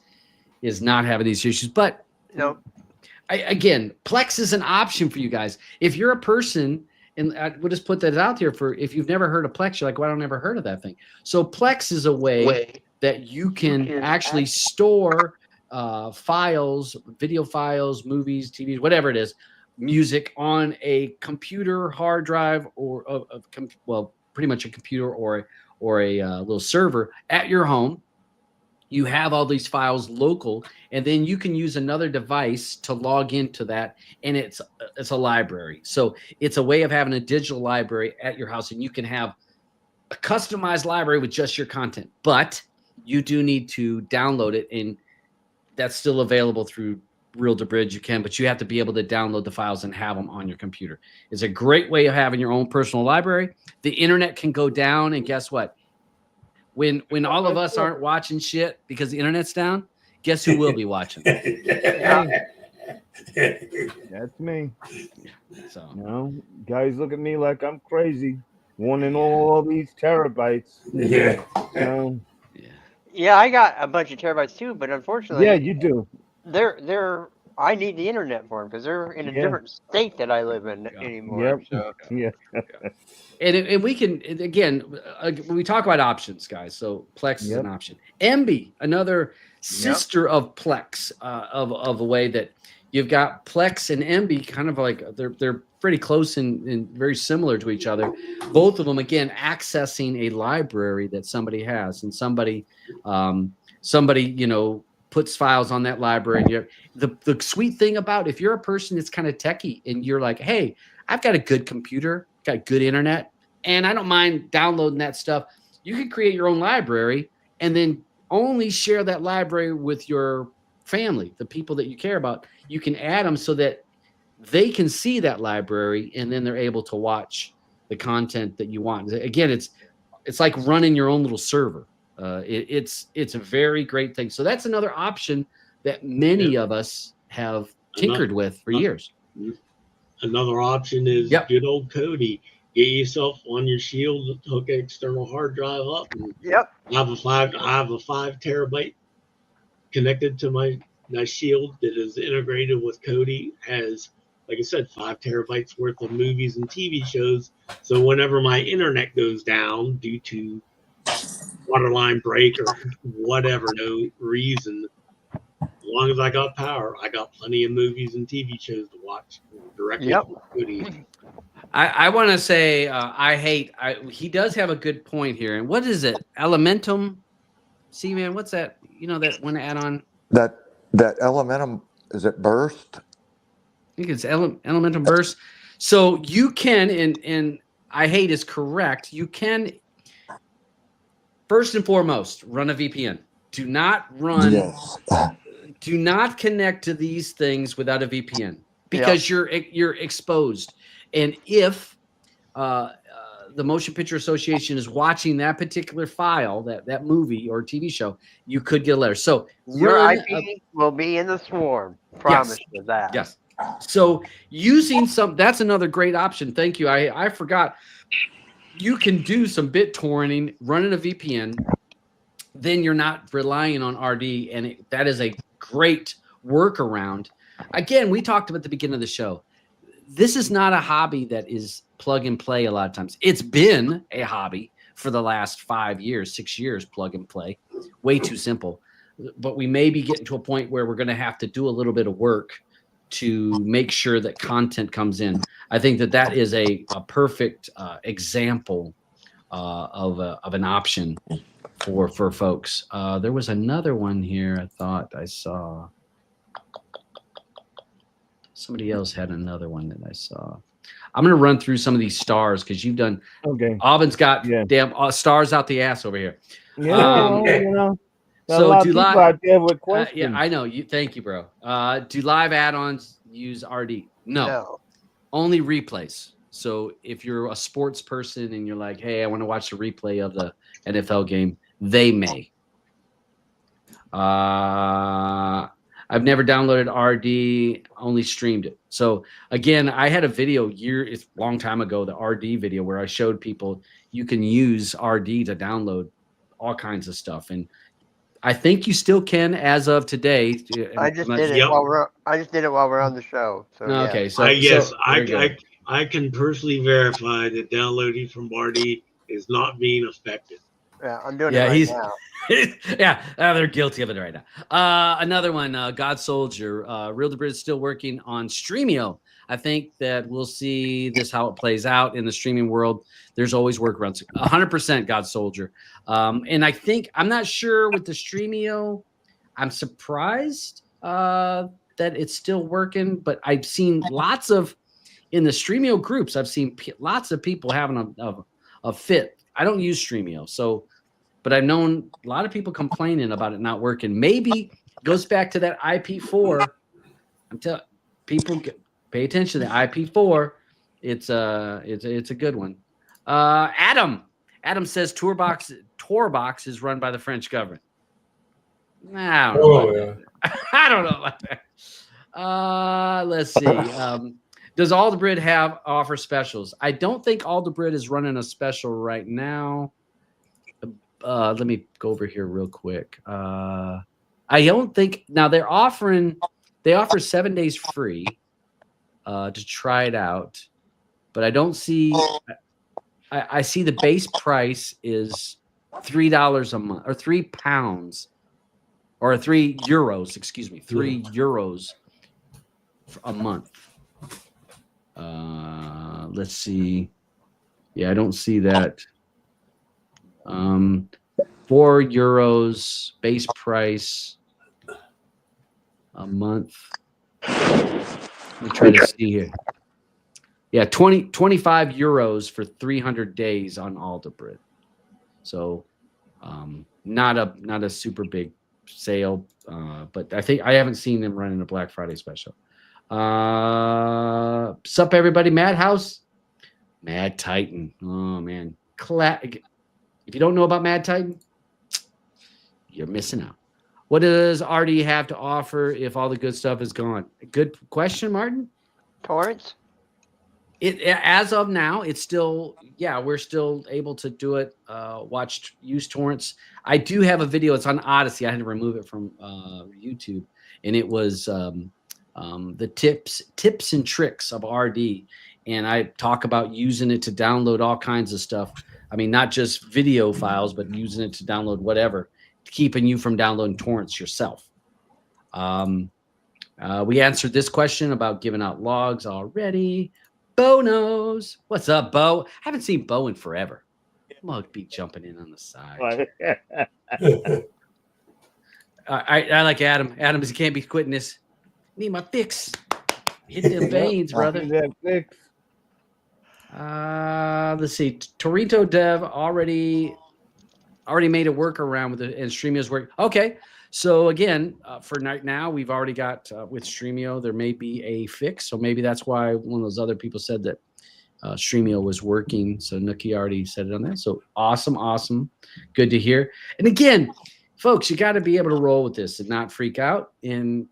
is not having these issues. But no. Again, Plex is an option for you guys. If you're a person, and we'll just put that out there for if you've never heard of Plex, you're like, well, I don't never heard of that thing. So Plex is a way that you can actually store files, video files, movies, TVs, whatever it is, music on a computer hard drive or pretty much a computer or a little server at your home. You have all these files local, and then you can use another device to log into that, and it's a library. So it's a way of having a digital library at your house, and you can have a customized library with just your content. But you do need to download it, and that's still available through Real-Debrid. You can, but you have to be able to download the files and have them on your computer. It's a great way of having your own personal library. The internet can go down, and guess what? When all of us aren't watching shit because the internet's down, guess who will be watching? That's me. So guys look at me like I'm crazy, wanting all these terabytes. Yeah, I got a bunch of terabytes too, but unfortunately, you do. I need the internet for them because they're in a different state that I live in anymore. So. And we can, again, when we talk about options, guys, so Plex is an option. MB, another sister of Plex, of a way that you've got Plex and MB kind of like they're pretty close and very similar to each other. Both of them, again, accessing a library that somebody has, and somebody puts files on that library. And the sweet thing about if you're a person that's kind of techie and you're like, hey, I've got a good computer, got good internet, and I don't mind downloading that stuff. You can create your own library and then only share that library with your family, the people that you care about. You can add them so that they can see that library, and then they're able to watch the content that you want. Again, it's like running your own little server. It's a very great thing. So that's another option that many of us have tinkered with for years. Another option is good old Kodi. Get yourself on your Shield, hook an external hard drive up. And I have a 5 terabyte connected to my Shield that is integrated with Kodi. Has, like I said, 5 terabytes worth of movies and TV shows. So whenever my internet goes down due to waterline break or whatever, no reason, as long as I got power, I got plenty of movies and TV shows to watch directly from Kodi. I want to say he does have a good point here. And what is it? Elementum? See, man, what's that? You know, that one add-on? That Elementum, is it Burst? I think it's Elementum Burst. So you can, and I hate is correct, you can, first and foremost, run a VPN. Do not connect to these things without a VPN because you're exposed. And if the Motion Picture Association is watching that particular file, that movie or TV show, you could get a letter. So your IP will be in the swarm. Promise you that. Yes. So using that's another great option. Thank you. I forgot. You can do some BitTorrenting, running a VPN. Then you're not relying on RD, and that is a great workaround. Again, we talked about at the beginning of the show. this is not a hobby that is plug and play a lot of times. It's been a hobby for the last 5 years, 6 years, plug and play. Way too simple. But we may be getting to a point where we're going to have to do a little bit of work to make sure that content comes in. I think that is a perfect example of an option for folks. There was another one here I thought I saw. Somebody else had another one that I saw. I'm going to run through some of these stars because you've done. Okay. Auburn's got damn stars out the ass over here. Yeah, you know. So do live out there with questions. yeah, I know you. Thank you, bro. Do live add-ons use RD? No. Only replays. So if you're a sports person and you're like, hey, I want to watch the replay of the NFL game, they may. I've never downloaded RD, only streamed it. So again, I had a video it's a long time ago, the RD video where I showed people you can use RD to download all kinds of stuff. And I think you still can as of today. I just did it while we're on the show. So okay, so I can personally verify that downloading from RD is not being affected. Yeah, I'm doing it right now. Yeah, they're guilty of it right now. Another one, God Soldier. Real-Debrid is still working on Streamio. I think that we'll see how it plays out in the streaming world. There's always workarounds. 100% God Soldier. And I think, I'm not sure with the Streamio. I'm surprised that it's still working, but I've seen in the Streamio groups, I've seen lots of people having a fit. I don't use Streamio, but I've known a lot of people complaining about it not working. Maybe it goes back to that IP4. I'm telling people, pay attention to the IP4. It's a good one. Adam says Torbox is run by the French government. I don't know about that. Let's see. Does Real-Debrid offer specials? I don't think Real-Debrid is running a special right now. Let me go over here real quick. I don't think now they offer 7 days free to try it out, but I don't see. I see the base price is $3 a month or £3 or €3. Excuse me, €3 a month. Let's see. Yeah, I don't see that. €4 base price a month. Let me try to see here. Yeah, 25 euros for 300 days on Real-Debrid. So not a super big sale, but I haven't seen them running a Black Friday special. Sup everybody, Madhouse, Mad Titan. Oh man, if you don't know about Mad Titan, you're missing out. What does RD have to offer if all the good stuff is gone? Good question, Martin. Torrents. As of now, it's still we're still able to do it. Use torrents. I do have a video. It's on Odyssey. I had to remove it from YouTube, and it was the tips and tricks of RD, and I talk about using it to download all kinds of stuff. I mean, not just video files, but using it to download whatever, keeping you from downloading torrents yourself. We answered this question about giving out logs already. Bo knows. What's up, Bo? I haven't seen Bo in forever. Mug be jumping in on the side. I like Adam. Adam, he can't be quitting this. Need my fix. Hit them veins, brother. Let's see. Torito Dev already made a workaround with it, and Streamio's work. Okay, so again, for right now, we've already got with Streamio, there may be a fix, so maybe that's why one of those other people said that Streamio was working. So Nookie already said it on there. So awesome, good to hear. And again, folks, you got to be able to roll with this and not freak out. And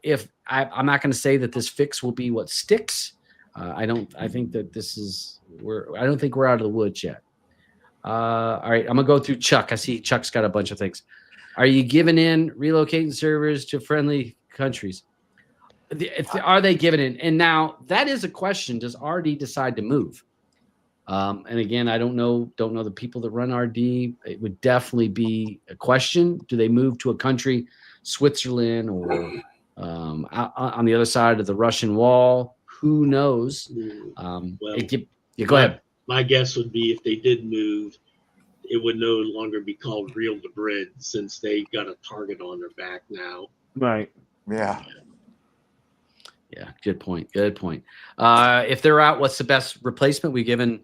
if I'm not going to say that this fix will be what sticks. I think that I don't think we're out of the woods yet. All right, I'm gonna go through Chuck. I see Chuck's got a bunch of things. Are you giving in relocating servers to friendly countries? Are they giving it? And now that is a question. Does RD decide to move? And again, I don't know the people that run RD. It would definitely be a question. Do they move to a country, Switzerland, or on the other side of the Russian wall? Who knows? Go ahead. My guess would be if they did move, it would no longer be called Real-Debrid since they got a target on their back now. Right. Yeah. Yeah. Good point. Good point. If they're out, what's the best replacement? We've given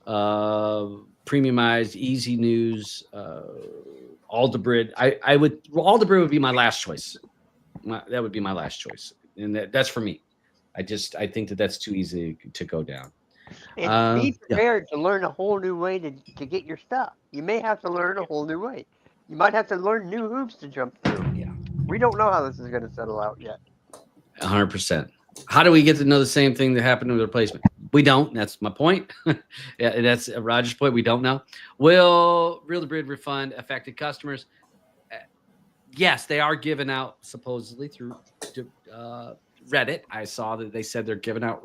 premiumized, easy news, Real-Debrid. Real-Debrid would be my last choice. That would be my last choice, and that's for me. I think that's too easy to go down. And be prepared to learn a whole new way to get your stuff. You may have to learn a whole new way. You might have to learn new hoops to jump through. Yeah. We don't know how this is going to settle out yet. 100%. How do we get to know the same thing that happened with the replacement? We don't. That's my point. Yeah, that's Roger's point. We don't know. Will Real-Debrid refund affected customers? Yes, they are giving out supposedly through Reddit. I saw that they said they're giving out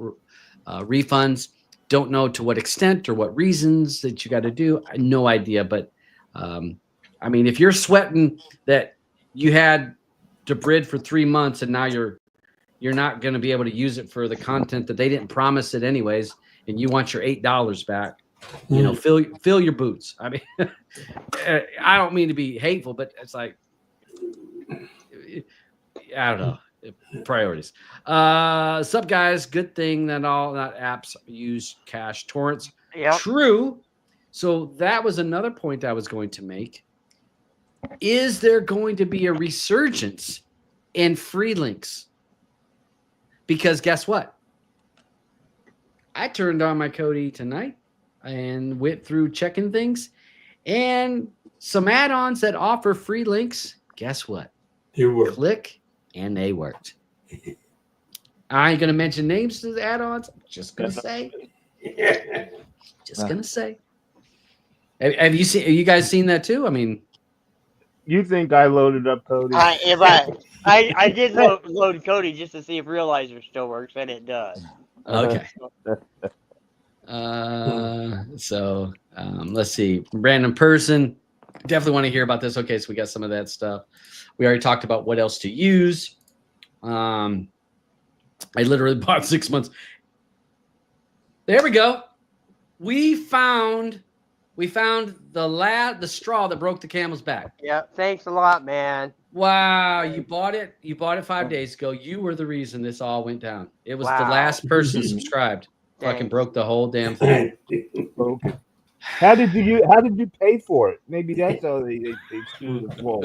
refunds. Don't know to what extent or what reasons that you got to do. I no idea. But I mean, if you're sweating that you had Debrid for 3 months and now you're not going to be able to use it for the content that they didn't promise it anyways, and you want your $8 back, fill your boots. I mean, I don't mean to be hateful, but it's like, I don't know. Priorities. Sup guys, good thing that all not apps use cache torrents. Yeah. True. So that was another point I was going to make. Is there going to be a resurgence in free links? Because guess what? I turned on my Kodi tonight and went through checking things, and some add-ons that offer free links. Guess what? They work. Click, and they worked. I ain't gonna mention names to the add-ons. I'm just gonna say. Gonna say. Have you guys seen that too? I mean, you think I loaded up Kodi? I did load Kodi just to see if Realizer still works, and it does. Okay. So let's see. Random person. Definitely want to hear about this. Okay, so we got some of that stuff. We already talked about what else to use. I literally bought 6 months. There we go. We found the straw that broke the camel's back. Yeah, thanks a lot, man. Wow, you bought it 5 days ago. You were the reason this all went down. It was the last person subscribed. Fucking broke the whole damn thing. Okay. How did you pay for it? Maybe that's how they screwed the roll.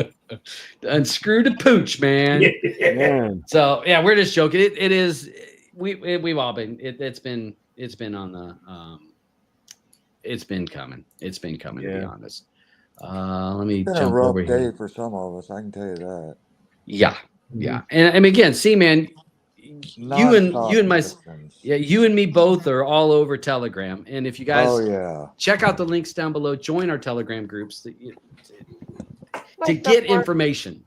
Unscrew the pooch, man. Man. So yeah, we're just joking. It is. We've all been. It's been on the. It's been coming. It's been coming. To be honest. Let me It's been jump a rough over day here. for some of us. I can tell you that. Yeah, yeah, and again, see, man, you and me both are all over Telegram, and if you guys check out the links down below, join our Telegram groups to get information.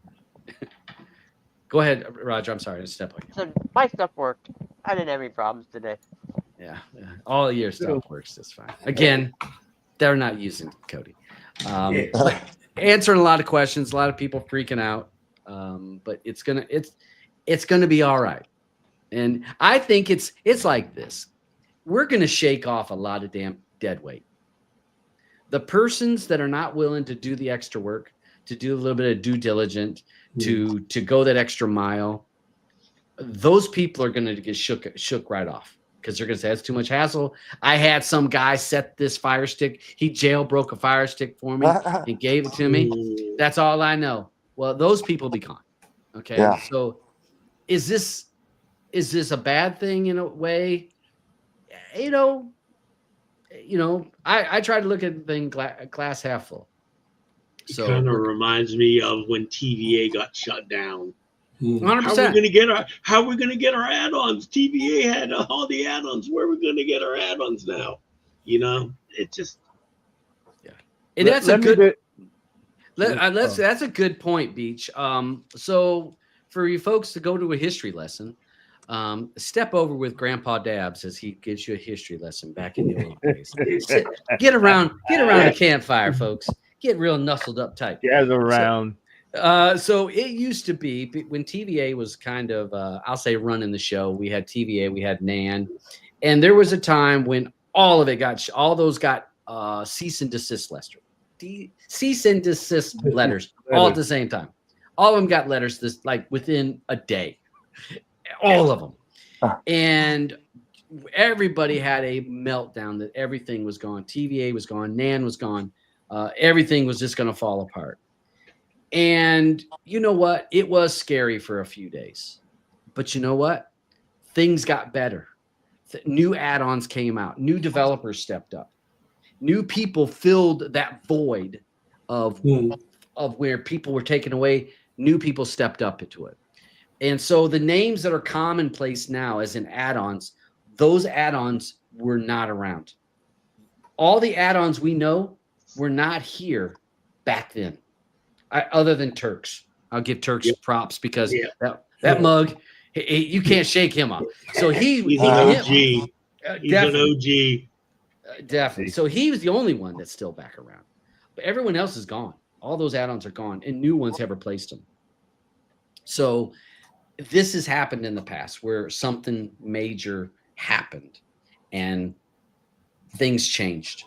Go ahead, Roger. I'm sorry to step on you. So my stuff worked. I didn't have any problems today. Yeah, all of your stuff works just fine. Again, they're not using Kodi. But answering a lot of questions, a lot of people freaking out. But it's gonna be all right. And I think it's like this. We're gonna shake off a lot of damn dead weight. The persons that are not willing to do the extra work, to do a little bit of due diligence, to go that extra mile, those people are gonna get shook right off. Because they're going to say, that's too much hassle. I had some guy set this Fire Stick. He jailbroke a Fire Stick for me and gave it to me. That's all I know. Well, those people be gone. Okay. Yeah. So is this a bad thing in a way? I try to look at the thing glass half full. So it kind of reminds me of when TVA got shut down. 100%. How are we gonna get our add-ons? TVA had all the add-ons. Where are we gonna get our add-ons now? It just And that's a good point, Beach. So for you folks to go to a history lesson, step over with Grandpa Dabs as he gives you a history lesson back in the old days. Get around the campfire, folks. Get real nuzzled up tight. Gather around. So it used to be when TVA was kind of, I'll say, running the show. We had TVA, we had Nan, and there was a time when all those got cease and desist letters. Cease and desist letters all at the same time. All of them got letters within a day. All of them. And everybody had a meltdown that everything was gone. TVA was gone. Nan was gone. Everything was just going to fall apart. And you know what? It was scary for a few days. But you know what? Things got better. New add-ons came out. New developers stepped up. New people filled that void of where people were taken away. New people stepped up into it. And so the names that are commonplace now as in add-ons, those add-ons were not around. All the add-ons we know were not here back then, other than Turks. I'll give Turks props because that mug, you can't shake him up. So he's an OG. He's an OG. Definitely. So he was the only one that's still back around. But everyone else is gone. All those add-ons are gone, and new ones have replaced them. So this has happened in the past where something major happened and things changed.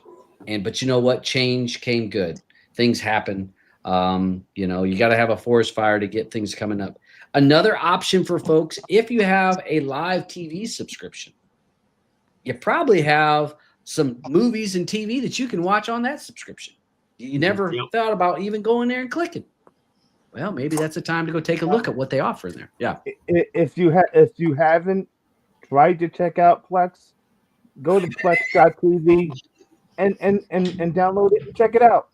But you know what? Change came good. Things happen. You got to have a forest fire to get things coming up. Another option for folks, if you have a live TV subscription, you probably have some movies and TV that you can watch on that subscription. You never thought about even going there and clicking. Well, maybe that's a time to go take a look at what they offer in there. Yeah. If you haven't tried to check out Plex, go to plex.tv and download it and check it out.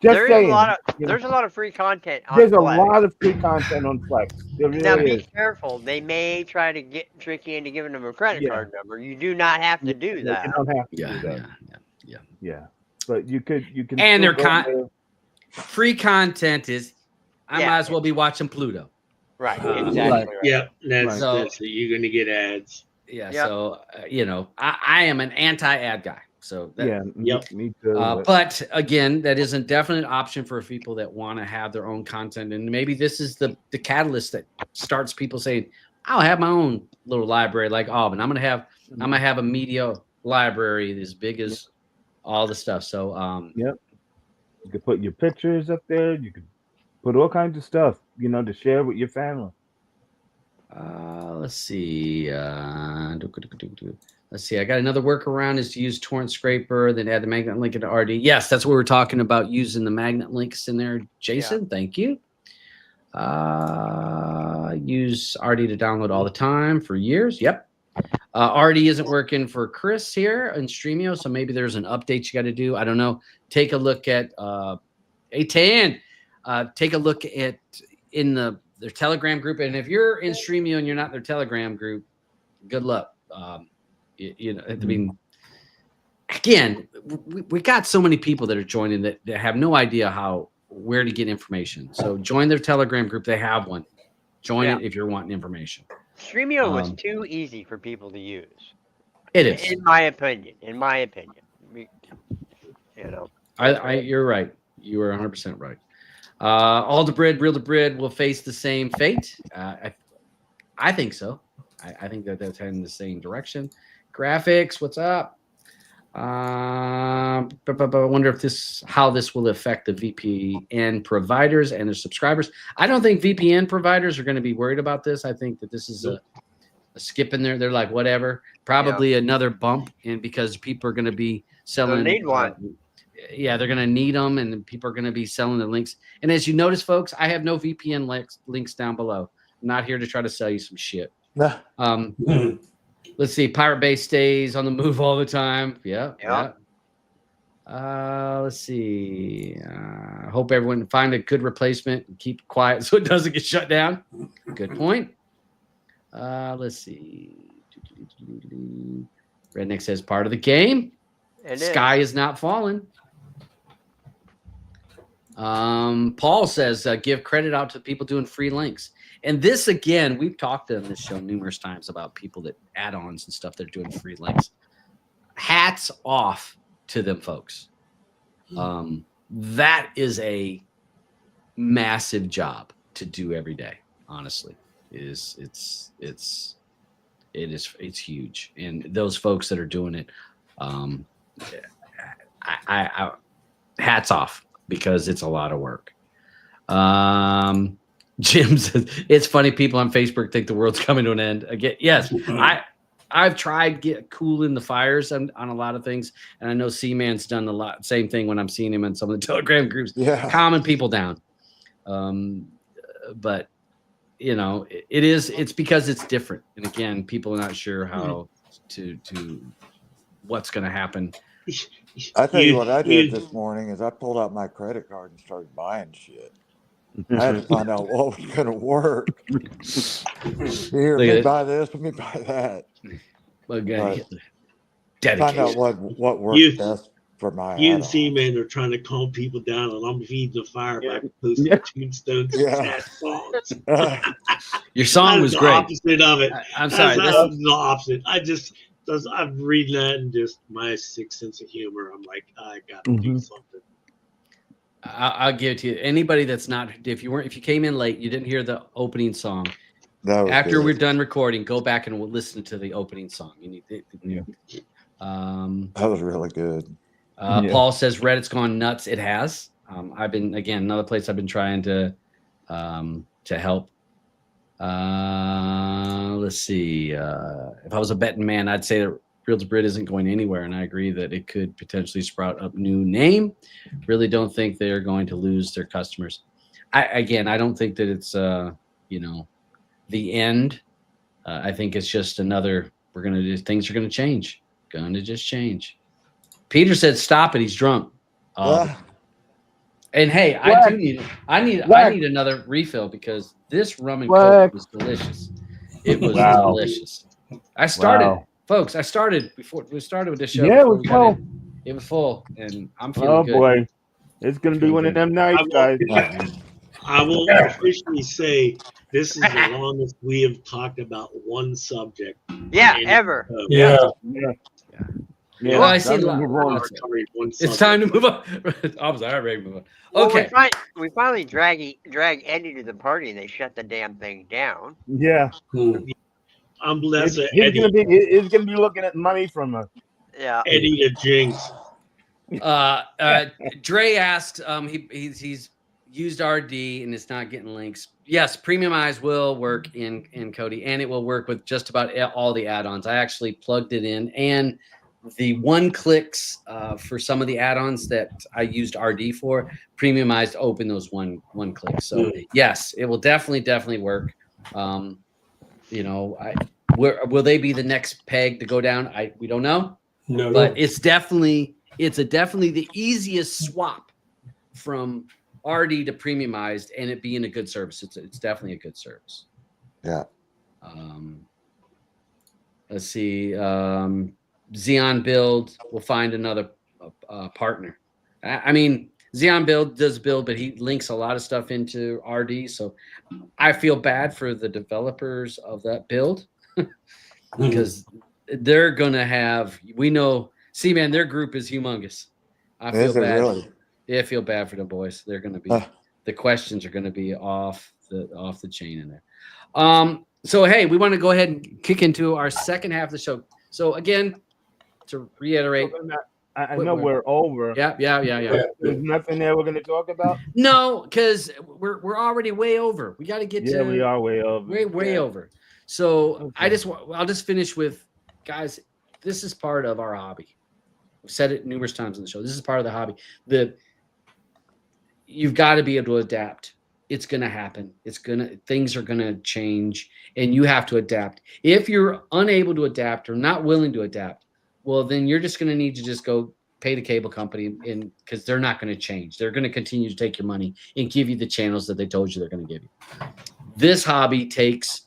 There's a lot of free content on There's Plex. a lot of free content on Plex. Now be careful. They may try to get tricky into giving them a credit card number. You do not have to do that. You don't have to do that. Yeah. But you can. And their free content is, I might as well be watching Pluto. Right. Exactly. Right. Yeah. That's it. You're going to get ads. Yeah. Yep. So, I am an anti-ad guy. So me too. But again, that is a definite option for people that want to have their own content, and maybe this is the catalyst that starts people saying, "I'll have my own little library like Auburn. I'm gonna have a media library as big as all the stuff." So you could put your pictures up there. You could put all kinds of stuff, to share with your family. Let's see. Let's see. I got another workaround is to use torrent scraper, then add the magnet link into RD. Yes, that's what we're talking about, using the magnet links in there. Jason, thank you. Use RD to download all the time for years. Yep. RD isn't working for Chris here in Streamio, so maybe there's an update you got to do. I don't know. Take a look at Tan. Take a look at in their Telegram group, and if you're in Streamio and you're not in their Telegram group, good luck. I mean, again, we got so many people that are joining that have no idea where to get information. So join their Telegram group. They have one. Join it if you're wanting information. Streamio was too easy for people to use. It is, in my opinion. You're right. You are 100% right. DaButcher, Real-Debrid will face the same fate. I think so. I think that's heading in the same direction. Graphics, what's up? I wonder how this will affect the VPN providers and their subscribers. I don't think VPN providers are going to be worried about this. I think that this is a skip in there. They're like, whatever. Probably another bump, and because people are going to be selling. They'll need one. They're going to need them, and people are going to be selling the links. And as you notice, folks, I have no VPN links down below. I'm not here to try to sell you some shit. Let's see. Pirate Bay stays on the move all the time. Yeah. Let's see. Hope everyone find a good replacement and keep quiet so it doesn't get shut down. Good point. Let's see. Redneck says part of the game. Sky is not falling. Paul says give credit out to people doing free links. And this, again, we've talked on this show numerous times about people that add-ons and stuff that are doing free links. Hats off to them folks. That is a massive job to do every day. Honestly, it's huge. And those folks that are doing it, I hats off, because it's a lot of work. Jim says, it's funny, people on Facebook think the world's coming to an end again. Yes, I've tried get cooling the fires on a lot of things, and I know C-Man's done a lot same thing when I'm seeing him in some of the Telegram groups, calming people down. But you know, it's because it's different, and again, people are not sure how to what's going to happen. I tell you what I did this morning is I pulled out my credit card and started buying shit. I had to find out what was going to work. Here, let me buy this, let me buy that. Find out what works best for my You and C-Man are trying to calm people down, and I'm feeding the fire by posting tombstones and sad songs. Your song was great. Opposite of it. I'm sorry. That's the opposite. I'm reading that and just my sick sense of humor. I'm like, I got to do something. I'll give it to you. Anybody that's not, if you came in late, you didn't hear the opening song. After we're done recording, go back and we'll listen to the opening song. You need that was really good. Paul says Reddit's gone nuts. It has. I've been, again, another place I've been trying to help. Let's see. If I was a betting man, I'd say that Real-Debrid isn't going anywhere, and I agree that it could potentially sprout up new name. Really don't think they're going to lose their customers. I don't think that it's the end. I think it's just another. Things are going to change. Going to just change. Peter said, "Stop it. He's drunk." And hey, I need another refill, because this rum and coke was delicious. It was delicious. I started, folks. Before we started with the show. Yeah, it was full. It was full, and I'm feeling good. Oh boy, it's gonna be one of them nights, guys. I will officially say this is the longest we have talked about one subject. Yeah, ever. Yeah. Well, I see a lot. It's time to move on. I'm sorry, I'm ready to move on. Okay. Well, we finally drag Eddie to the party, and they shut the damn thing down. Yeah. I'm blessed. It's gonna be looking at money from us. Yeah. Eddie the Jinx. Dre asked, he's used RD and it's not getting links. Yes, Premiumize will work in Kodi, and it will work with just about all the add-ons. I actually plugged it in, and the one-clicks for some of the add-ons that I used RD for, Premiumize to open those one-clicks. So yes, it will definitely work. Will they be the next peg to go down? We don't know. But it's definitely the easiest swap from RD to Premiumized, and it being a good service. It's definitely a good service. Yeah. Let's see. Xeon Build will find another partner. I mean, Xeon Build does build, but he links a lot of stuff into RD. So I feel bad for the developers of that build because they're going to have, we know, man, their group is humongous. I feel bad. Really? Yeah, I feel bad for the boys. They're going to be, the questions are going to be off the chain in there. So, hey, we want to go ahead and kick into our second half of the show. So again, to reiterate, I know we're over. Yeah. There's nothing there we're going to talk about. No, because we're already way over. We got to get to. Yeah, we are way over. Way over. So I'll just finish with, guys. This is part of our hobby. I've said it numerous times on the show. This is part of the hobby. You've got to be able to adapt. It's going to happen. Things are going to change, and you have to adapt. If you're unable to adapt or not willing to adapt, well, then you're just going to need to just go pay the cable company, because they're not going to change. They're going to continue to take your money and give you the channels that they told you they're going to give you. This hobby takes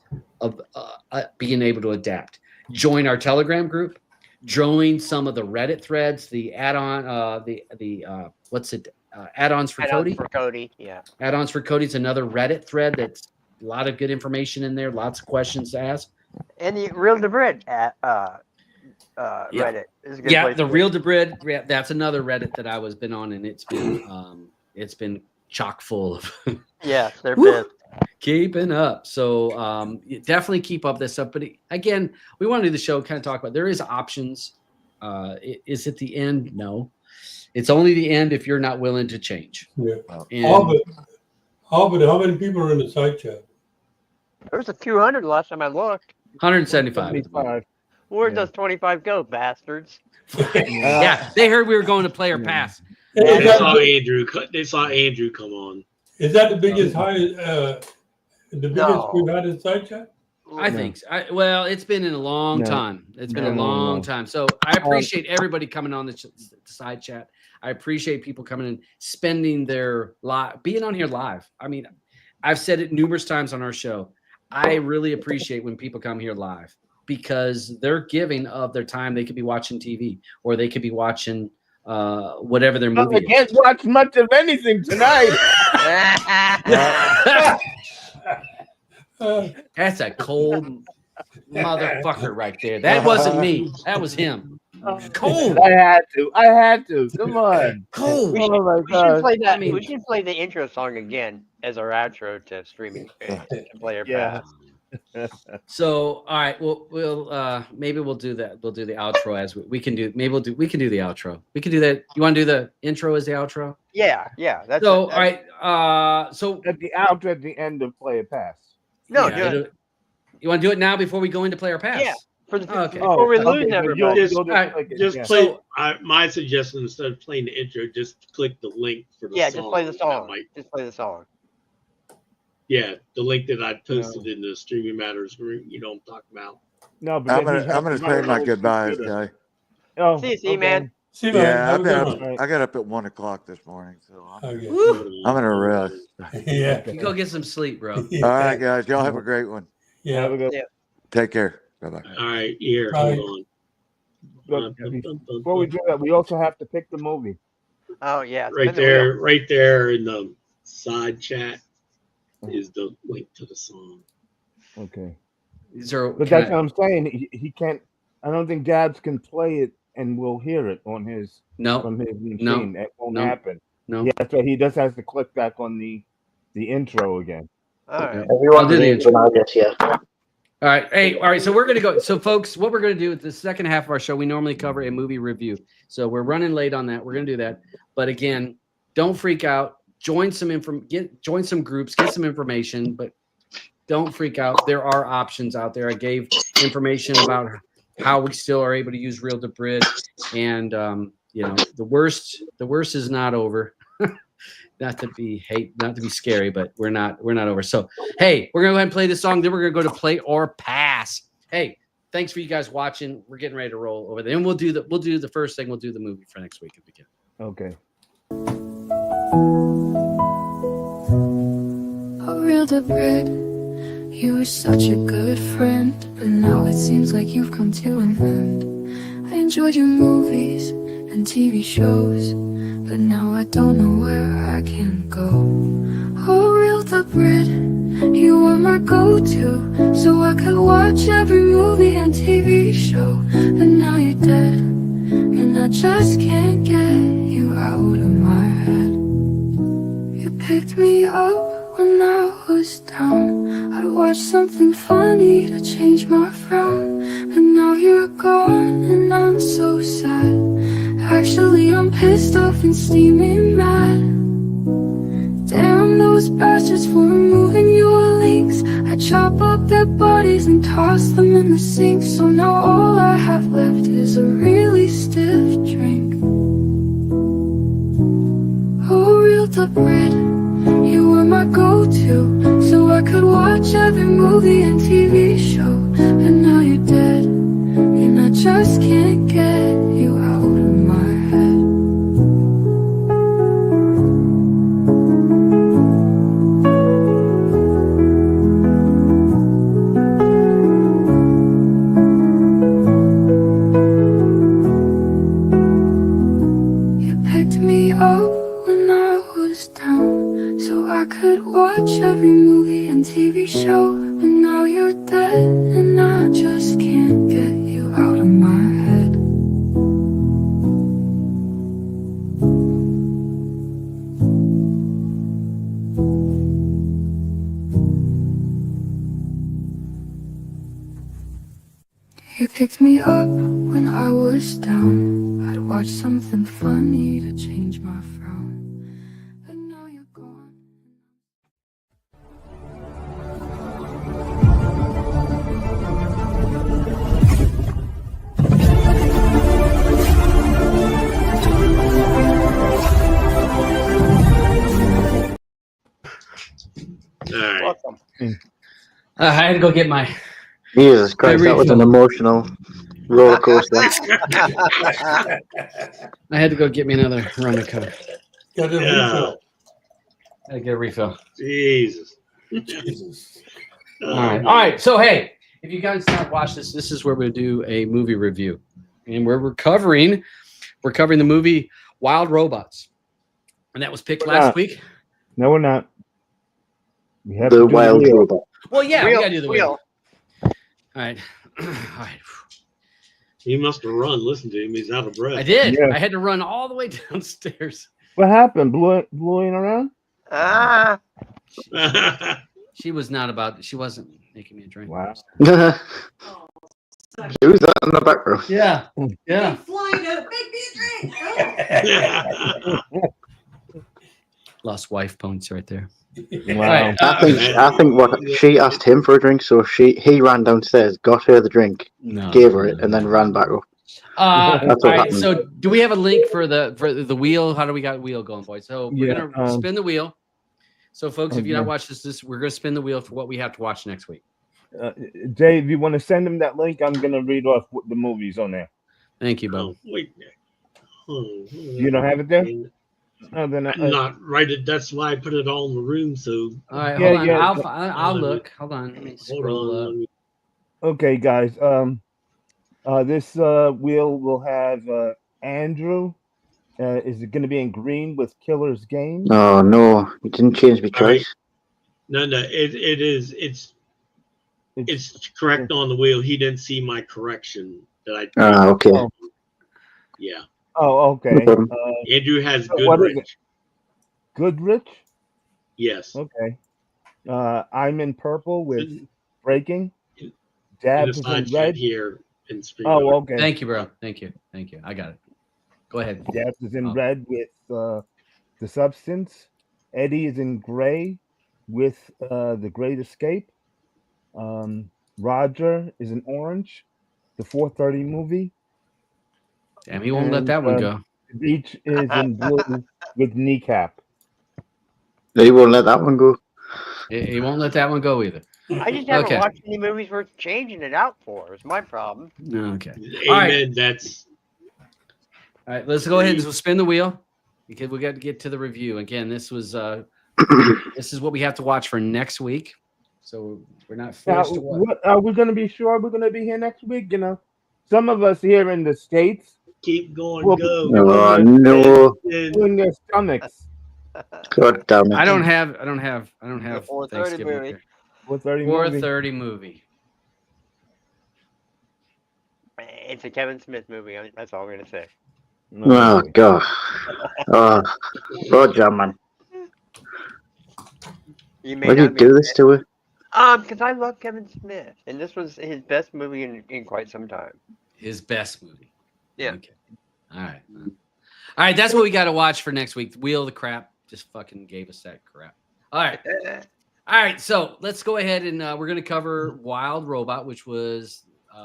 being able to adapt. Join our Telegram group. Join some of the Reddit threads. The add-on, add-ons for Kodi. Add-ons for Kodi, yeah. Add-ons for Kodi is another Reddit thread that's A lot of good information in there. Lots of questions to ask. And the Real-Debrid Reddit is a good place. The Real-Debrid. That's another Reddit that I was been on, and it's been chock full of. Yeah, they're pissed. Keeping up. So definitely keep up this stuff. But again, we want to do the show, kind of talk about. There is options. Is it the end? No, it's only the end if you're not willing to change. Yeah. And, how many people are in the side chat? There was a few hundred last time I looked. 175. Where'd those 25 go, bastards? Yeah, they heard we were going to Player Pass. They saw Andrew come on. Is that the biggest we've had in side chat? I think so. Well, it's been in a long time. It's been a long time. So I appreciate everybody coming on the side chat. I appreciate people coming in, spending their being on here live. I mean, I've said it numerous times on our show. I really appreciate when people come here live because they're giving of their time. They could be watching TV or they could be watching whatever their movie. I can't watch much of anything tonight. That's a cold motherfucker right there. That wasn't me. That was him. Cold. I had to. Come on. Cold. We should play the intro song again as our outro to streaming to Player Pass. So all right, we'll maybe we'll do that. We'll do the outro as we can do. Maybe we can do the outro. We can do that. You want to do the intro as the outro? Yeah. That's all right. So at the outro at the end of Player Pass. No, you want to do it now before we go into Player Pass? Yeah. Before we lose everybody. Just play. My suggestion, instead of playing the intro, just click the link for the song. Just play the song. Just play the song. Yeah, the link that I posted in the Streaming Matters group. You know what I'm talking about. No, but I'm gonna say my goodbyes, guy. Oh, see, man. See, man. Yeah, I got up at 1 o'clock this morning, so I'm gonna rest. Yeah, you go get some sleep, bro. All right, guys, y'all have a great one. Yeah, have a good. Take care. Bye-bye. All right, here, Bye. hold on. Before we do that, we also have to pick the movie. Oh yeah, Right there in the side chat is the link to the song. Okay. But that's what I'm saying. He can't. I don't think Dabs can play it and we'll hear it on his from his machine. That won't happen. No. Yeah, so he just has to click back on the intro again. All right. Everyone do the intro. All right. Hey, all right. So we're going to go. So, folks, what we're going to do with the second half of our show, we normally cover a movie review. So we're running late on that. We're going to do that. But again, don't freak out. Join some groups, get some information, but don't freak out. There are options out there. I gave information about how we still are able to use Real-Debrid, and the worst is not over. Not to be scary, but we're not over. So hey, we're gonna go ahead and play this song. Then we're gonna go to Play or Pass. Hey, thanks for you guys watching. We're getting ready to roll over there, and we'll do the first thing. We'll do the movie for next week if we can. Okay. Oh, Real-Debrid, you were such a good friend, but now it seems like you've come to an end. I enjoyed your movies and TV shows, but now I don't know where I can go. Oh, Real-Debrid, you were my go-to, so I could watch every movie and TV show. But now you're dead, and I just can't get you out of my head. You picked me up when I was down. I watched something funny to change my frown, but now you're gone and I'm so sad. Actually, I'm pissed off and steaming mad. Damn those bastards for removing your links. I chop up their bodies and toss them in the sink. So now all I have left is a really stiff drink. Oh, Real-Debrid, you were my go-to, so I could watch every movie and TV show. But now you're dead, and I just can't get you out of my head. You picked me up when I was down, so I could could watch every movie and TV show, but now you're dead, and I just can't get you out of my head. You picked me up when I was down. I'd watch something funny to change my frown, but now you're gone. All right. Welcome. I had to go get my. Jesus Christ, that was an emotional roller coaster. I had to go get me another rum of coke. Got a refill. I had to get a refill. Jesus. Jesus. All right. So hey, if you guys not watched this, this is where we do a movie review, and we're covering the movie Wild Robots, and that was picked last week. No, we're not. We have The to do Wild wheel. Robot. Well, yeah, we gotta do the wheel. All right. All right. He must have run. Listen to him. He's out of breath. I did. Yeah. I had to run all the way downstairs. What happened? Blowing around? Ah, She was not about. She wasn't making me a drink. Wow. Who's that in the background? Yeah. Yeah. Flying out, make me a drink. Lost wife points right there. Wow. All right. I think what she asked him for a drink, so he ran downstairs, got her the drink, No. gave her it, and then ran back up. All That's what right. happened. So, do we have a link for the wheel? How do we got wheel going, boys? So we're Yeah, gonna spin the wheel. So, folks, if you not okay. watched this, we're gonna spin the wheel for what we have to watch next week. Dave, you want to send him that link? I'm gonna read off what the movies on there. Thank you, Bob. Oh, wait. You don't have it there? Oh, then Not right. That's why I put it all in the room. So All right, Yeah, hold on. yeah. I'll look. Hold on. Let me hold scroll up. on. okay, guys. This wheel will have Andrew. Is it going to be in green with Killer's Game? Oh no, you didn't change my choice. No. It is. It's correct on the wheel. He didn't see my correction that I. Ah, okay. Oh. Yeah. Oh, okay. No problem. Andrew has So what is Goodrich. Goodrich? Yes. Okay. I'm in purple with In- Breaking. in Dab the is in side shot red. here in Spring. Oh, okay. Thank you, bro. Thank you. I got it. Go ahead. Dab is in Oh. red with The Substance. Eddie is in gray with The Great Escape. Roger is in orange. The 4:30 movie. Damn, he won't let that one go. Beach is in blue with Kneecap. He won't let that one go. He won't let that one go either. I just haven't Okay. watched any movies worth changing it out for. Is my problem. Okay. Amen. All right. That's All right, let's go ahead and spin the wheel because we got to get to the review. Again, this was this is what we have to watch for next week. So we're not Now, forced to watch. what, are we going to be sure we're going to be here next week? You know, some of us here in the States keep going. Well, Go. Oh no, And doing their stomachs. God damn it! I don't have 4:30 Thanksgiving movie. here. 4:30 movie. 4:30 movie. It's a Kevin Smith movie. That's all I'm gonna say. Oh God! Oh, Roger, man, You may why do you not be. do this to her? Because I love Kevin Smith, and this was his best movie in quite some time. His best movie. Yeah. Okay. All right. All right. That's what we got to watch for next week. Wheel of the Crap just fucking gave us that crap. All right. All right. So let's go ahead and we're going to cover Wild Robot, which was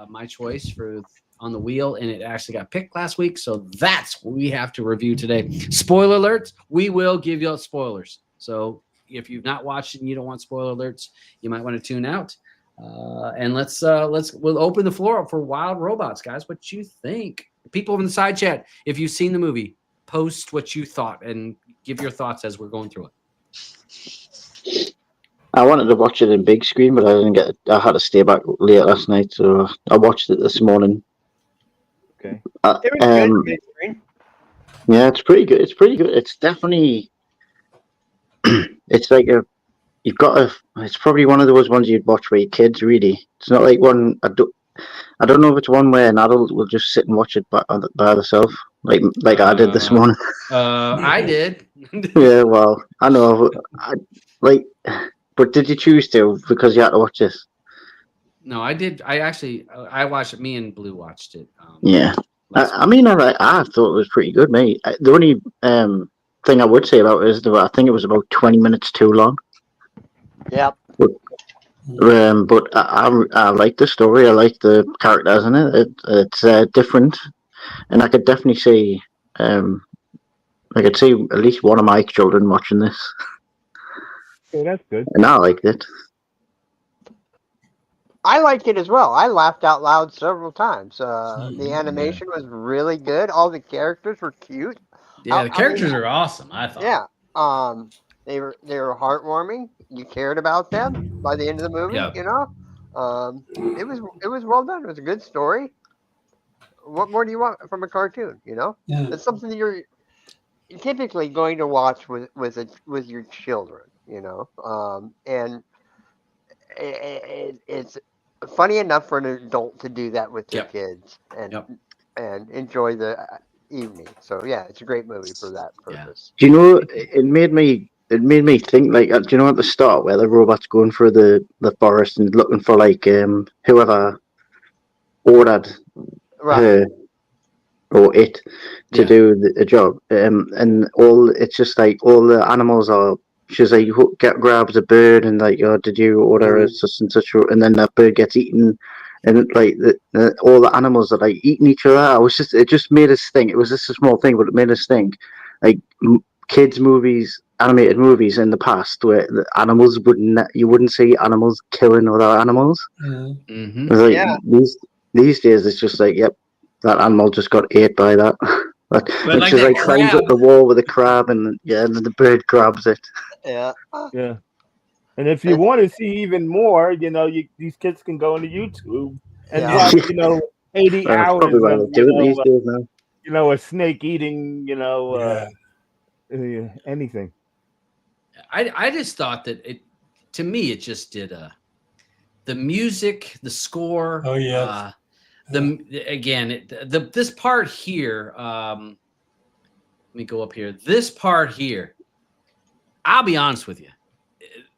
my choice for on the wheel, and it actually got picked last week. So that's what we have to review today. Spoiler alerts. We will give you spoilers. So if you've not watched it and you don't want spoiler alerts, you might want to tune out. And we'll open the floor up for Wild Robots, guys. What you think? People in the side chat, if you've seen the movie, post what you thought and give your thoughts as we're going through it. I wanted to watch it in big screen, but I didn't get. I had to stay back late last night, so I watched it this morning. Okay. It was good. Big screen. Yeah, it's pretty good. It's pretty good. It's definitely it's like you've got to. It's probably one of those ones you'd watch with your kids. Really, it's not like one. I don't know if it's one where an adult will just sit and watch it by themselves, like I did this morning. I did. Yeah, well, I know. But did you choose to because you had to watch this? No, I did. I watched it. Me and Blue watched it. Yeah. I mean, I thought it was pretty good, mate. The only thing I would say about it is that I think it was about 20 minutes too long. Yep. But I like the story. I like the characters in it. It's different, and I could definitely see. I could see at least one of my children watching this. Okay, that's good. And I liked it. I liked it as well. I laughed out loud several times. The animation was really good. All the characters were cute. Yeah, the characters are awesome, I thought. Yeah. They were heartwarming. You cared about them by the end of the movie. Yeah. You know, it was well done. It was a good story. What more do you want from a cartoon? You know, it's something that you're typically going to watch with your children. You know, and it's funny enough for an adult to do that with their kids and enjoy the evening. So yeah, it's a great movie for that purpose. Do you know? It made me think. Like, do you know at the start where the robot's going through the forest and looking for like whoever ordered her or it to do the job, and it's just like all the animals are. She's like grabs a bird and like, oh, did you order such and such? And then that bird gets eaten, and like all the animals are like eating each other. It just made us think. It was just a small thing, but it made us think. Like kids' movies, animated movies in the past, where the animals you wouldn't see animals killing other animals. Mm-hmm. Like these days, it's just like, yep, that animal just got ate by that. But she's like climbs up the wall with a crab, and then the bird grabs it. Yeah. Yeah. And if you want to see even more, you know, these kids can go into YouTube and watch, 80 hours of, a snake eating, anything. I just thought that to me, it just did the music, the score. Oh yeah. This part here. Let me go up here. This part here. I'll be honest with you.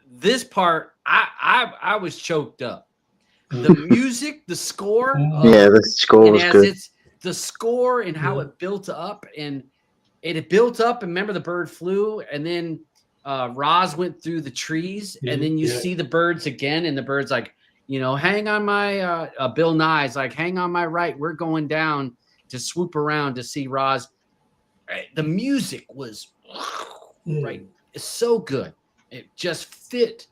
This part, I was choked up. The music, the score. The score was good. The score and how it built up, and it built up. And remember, the bird flew, and then Roz went through the trees, and then you see the birds again, and the bird's like, hang on my Bill Nye's like, hang on my right. We're going down to swoop around to see Roz. The music was right. It's so good. It just fit.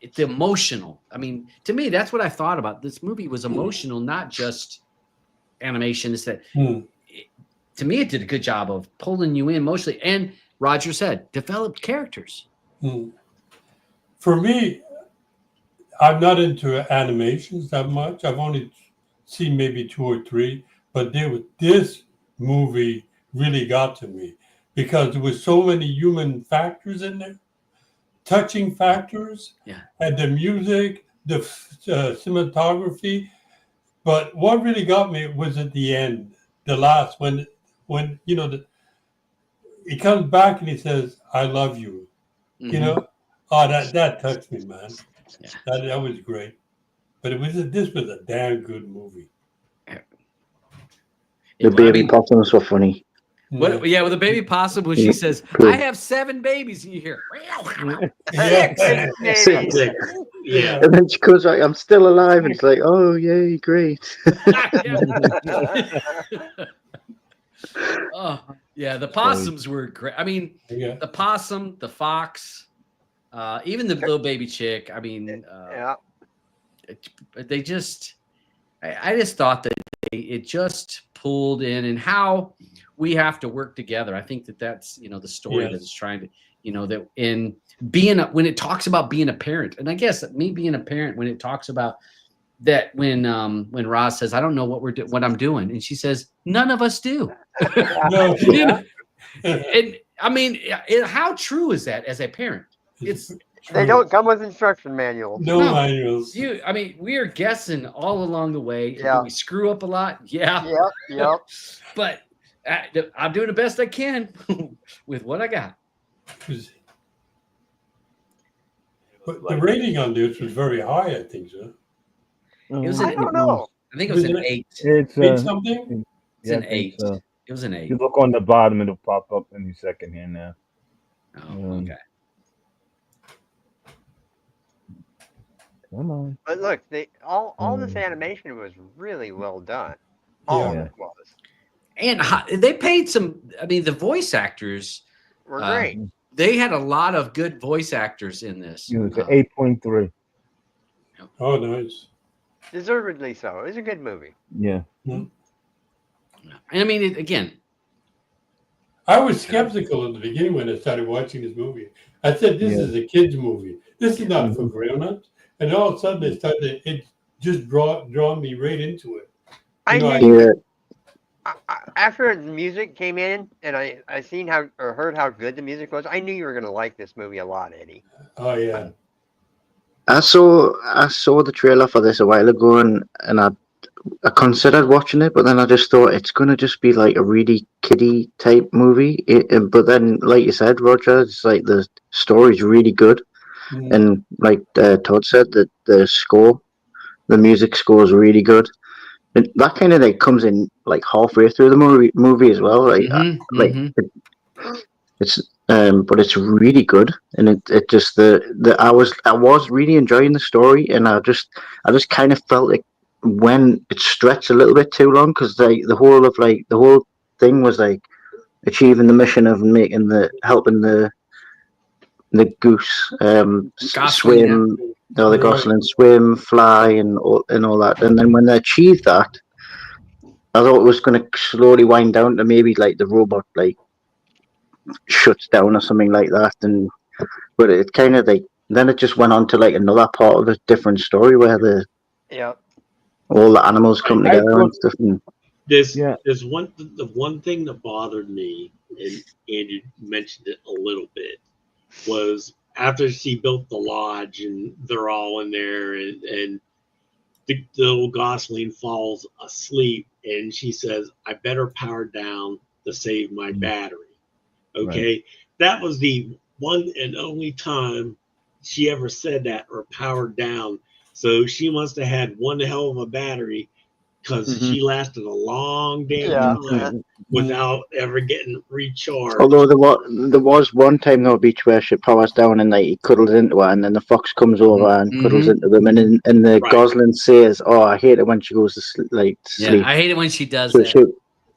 It's emotional. I mean, to me, that's what I thought about. This movie was emotional, not just animation. It's that to me, it did a good job of pulling you in emotionally. And Roger said, developed characters. For me, I'm not into animations that much. I've only seen maybe 2 or 3, but this movie really got to me because there was so many human factors in there, touching factors, and the music, the cinematography. But what really got me was at the end, the last when he comes back and he says, "I love you," that touched me, man. That was great, but this was a damn good movie. The baby possums were funny. With the baby possum when she says, "I have 7 babies," and you hear, and then she goes like, "I'm still alive," and it's like, "Oh yay, great." The possums were great. I mean, the possum, the fox. Even the little baby chick. I mean, they just. I just thought that it just pulled in, and how we have to work together. I think that's the story that it's trying to that in being when it talks about being a parent, and I guess me being a parent when it talks about that when Roz says, "I don't know what I'm doing," and she says, "None of us do." And I mean, how true is that as a parent? They don't come with instruction manuals. No manuals. I mean, we are guessing all along the way. Yeah. Do we screw up a lot? Yeah. Yep. But I'm doing the best I can with what I got. But the rating on this was very high, I think, so. It was I don't know. I think it was an 8. It's something? It's an 8. It was an 8. You look on the bottom, it'll pop up any second here now. Oh, okay. Come on. But look, all this animation was really well done. All of it was. And they paid some. I mean, the voice actors were great. They had a lot of good voice actors in this. It was an 8.3. Oh, nice. Deservedly so. It was a good movie. Yeah. And I mean, again, I was skeptical in the beginning when I started watching this movie. I said, "This is a kids' movie. This is not for grown-ups." And all of a sudden, it just drawn me right into it. After the music came in, and I heard how good the music was, I knew you were going to like this movie a lot, Eddie. Oh yeah. I saw the trailer for this a while ago, and I considered watching it, but then I just thought it's gonna just be like a really kiddie type movie. But then, like you said, Roger, it's like the story's really good, and like Todd said, that the music score is really good. And that kind of like comes in like halfway through the movie as well. But it's really good, and it just I was really enjoying the story, and I just kind of felt like when it stretched a little bit too long, because the whole thing was like achieving the mission of helping the goose swim, the gosling swim, fly, and all that, and then when they achieved that, I thought it was going to slowly wind down to maybe like the robot like shuts down or something like that, but it kind of like then it just went on to like another part of a different story where all the animals come together and stuff. There's the one thing that bothered me, and Andy mentioned it a little bit, was after she built the lodge and they're all in there, and the little Gosling falls asleep, and she says, "I better power down to save my battery." Okay, right. That was the one and only time she ever said that or powered down. So she must have had one hell of a battery, because she lasted a long damn time without ever getting recharged. Although there was one time though, beach where she powers down and like he cuddles into her, and then the fox comes over and cuddles into them, and the Gosling says, "Oh, I hate it when she goes to sleep." Yeah, I hate it when she does so that. She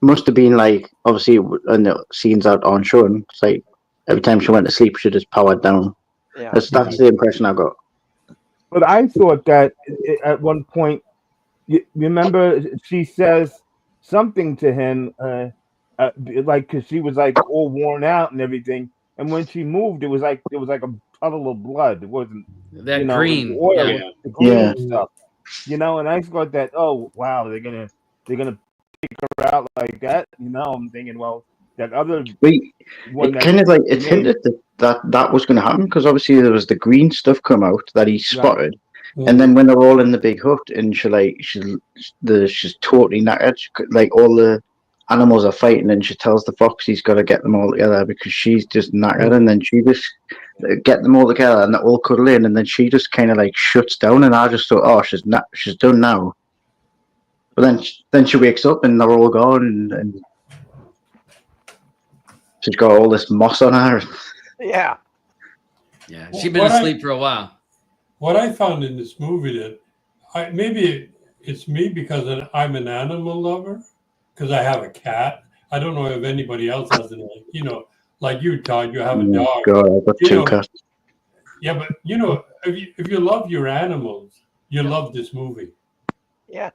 must have been like, obviously, and the scenes out on shown, it's like every time she went to sleep, she just powered down. Yeah. That's the impression I got. But I thought that at one point, you remember she says something to him, like, because she was like all worn out and everything, and when she moved, it was like a puddle of blood. It wasn't that green oil, the green stuff, and I thought that, oh wow, they're gonna pick her out like that. I'm thinking, well, that other one it kind of like it hinted that was going to happen, because obviously there was the green stuff come out that he spotted. Right. And then when they're all in the big hut, and she's totally knackered, like all the animals are fighting, and she tells the fox he's got to get them all together because she's just knackered, and then she just get them all together and they all cuddle in, and then she just kind of like shuts down, and I just thought, oh, she's done now. But then she wakes up and they're all gone, and she's got all this moss on her. Yeah. She'd been asleep for a while. What I found in this movie that maybe it's me because I'm an animal lover, because I have a cat. I don't know if anybody else has an, like you, Todd, you have a dog. God, I've got 2 cats. Yeah, but if you love your animals, you love this movie. Yeah.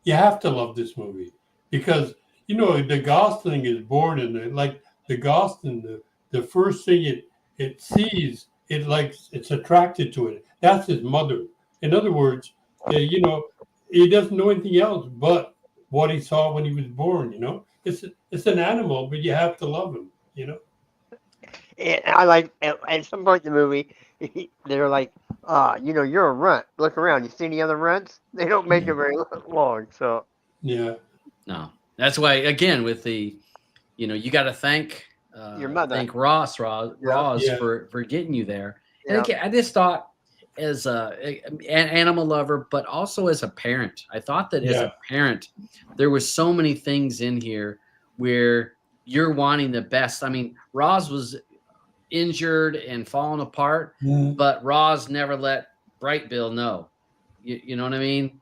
You have to love this movie because the Gosling is born in like the Gosling, the first thing it sees, it's attracted to it. That's his mother. In other words, he doesn't know anything else but what he saw when he was born. It's an animal, but you have to love him. And I like at some point in the movie, they're like, you're a runt. Look around. You see any other runts? They don't make it very long. So Yeah. No, that's why again with the, you got to thank your mother. thank Ross Yeah. for getting you there. And Yeah. again, I just thought as an animal lover, but also as a parent, I thought that as a parent, there was so many things in here where you're wanting the best. I mean, Roz was injured and falling apart, but Roz never let Bright Bill know. You know what I mean?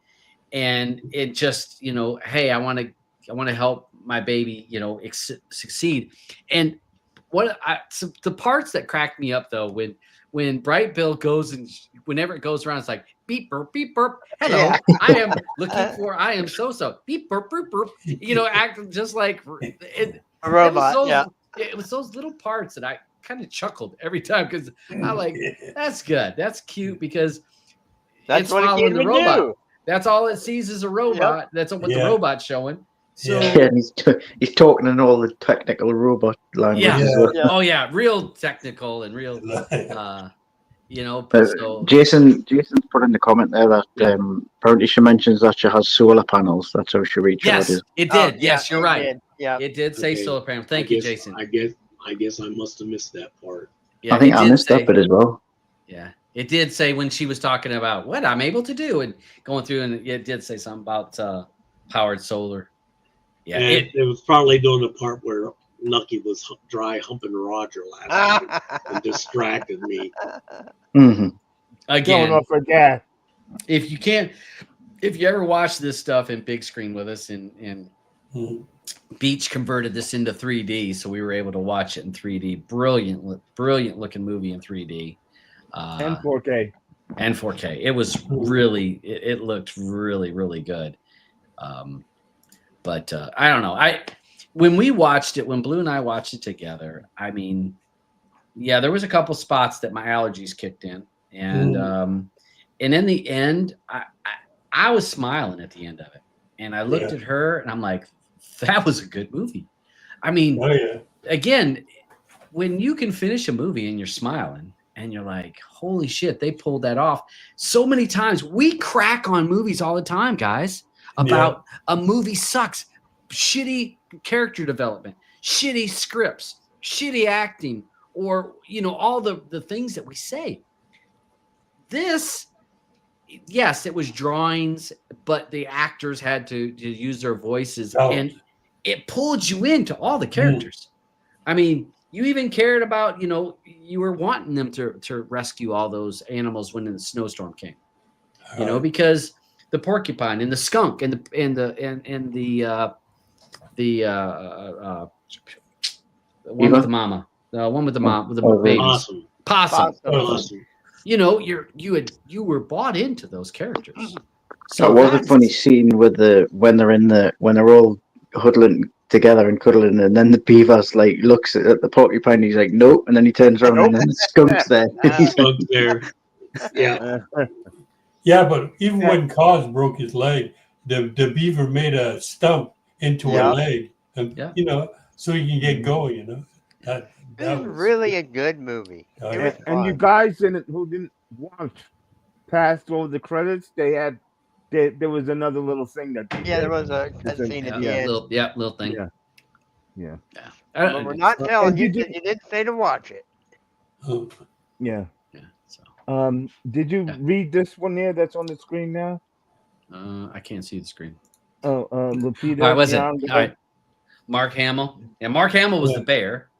And it just, hey, I want to help my baby, succeed. And so the parts that cracked me up though, when Bright Bill goes and whenever it goes around, it's like beep burp, hello, Yeah. I am looking for, I am so beep burp, acting just like A robot. It was those little parts that I kind of chuckled every time because I like, that's good, that's cute because That's it's what a following kid the would robot. do. That's all it sees is a robot. That's what the robot's showing. So Yeah, and he's talking in all the technical robot language as well. Oh yeah, real technical and real so Jason's put in the comment there that apparently she mentions that she has solar panels. That's how she recharges. Yes, it did. Oh, yes, you're right. Did. Yeah, it did say solar panel. Thank you, Jason. I guess I must have missed that part. Yeah, I think I missed that bit as well. Yeah, it did say when she was talking about what I'm able to do and going through, and it did say something about powered solar. Yeah, and it was probably doing the part where Lucky was dry humping Roger last night and distracted me. Mm-hmm. Again, Going off for gas. If you ever watch this stuff in big screen with us, and Beach converted this into 3D, so we were able to watch it in 3D. Brilliant looking movie in 3D. And 4K. And 4K. It was really, it looked really, really good. But I don't know. When Blue and I watched it together, I mean, yeah, there was a couple spots that my allergies kicked in, and in the end, I was smiling at the end of it, and I looked at her, and I'm like, that was a good movie. I mean, again, when you can finish a movie and you're smiling, and you're like, holy shit, they pulled that off. So many times we crack on movies all the time, guys, about a movie sucks, shitty character development, shitty scripts, shitty acting, or all the things that we say. This, yes, it was drawings, but the actors had to use their voices, and it pulled you into all the characters. I mean, you even cared about, you were wanting them to rescue all those animals when the snowstorm came, because the porcupine and the skunk and the one with the mama, the one with the mom with the babies, possum. You were bought into those characters. So it was a funny scene with when they're all huddling together and cuddling, and then the beaver's like looks at the porcupine, and he's like, nope, and then he turns around and then the skunk's there. Skunk there. Yeah. Yeah, but even when Cos broke his leg, the beaver made a stump into a leg, and so he can get going. That was really a good movie. And you guys in it who didn't watch past over the credits, there was another little thing that there was a scene at the end. Little thing. Yeah. But we're not telling you. You didn't say to watch it. Yeah. So. Did you read this one there that's on the screen now? I can't see the screen. Oh, Lupita. All right, what's it? All right. Mark Hamill. Yeah, Mark Hamill was the bear.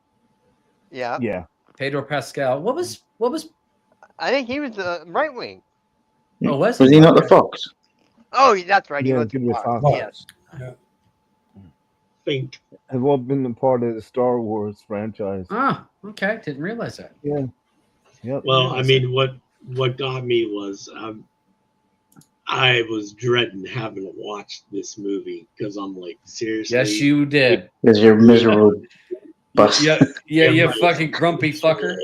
Yeah. Yeah. Pedro Pascal. What was? I think he was the right wing. Oh, was he not the fox? Oh, that's right. He Yeah, was good the with fox. Fox. Yes. Yeah. Think. Have all been a part of the Star Wars franchise. Ah, okay. Didn't realize that. Yeah. Yep. Well, I mean, what got me was I was dreading having to watch this movie because I'm like, seriously. Yes, you did. Because you're miserable. Yeah, you fucking grumpy fucker.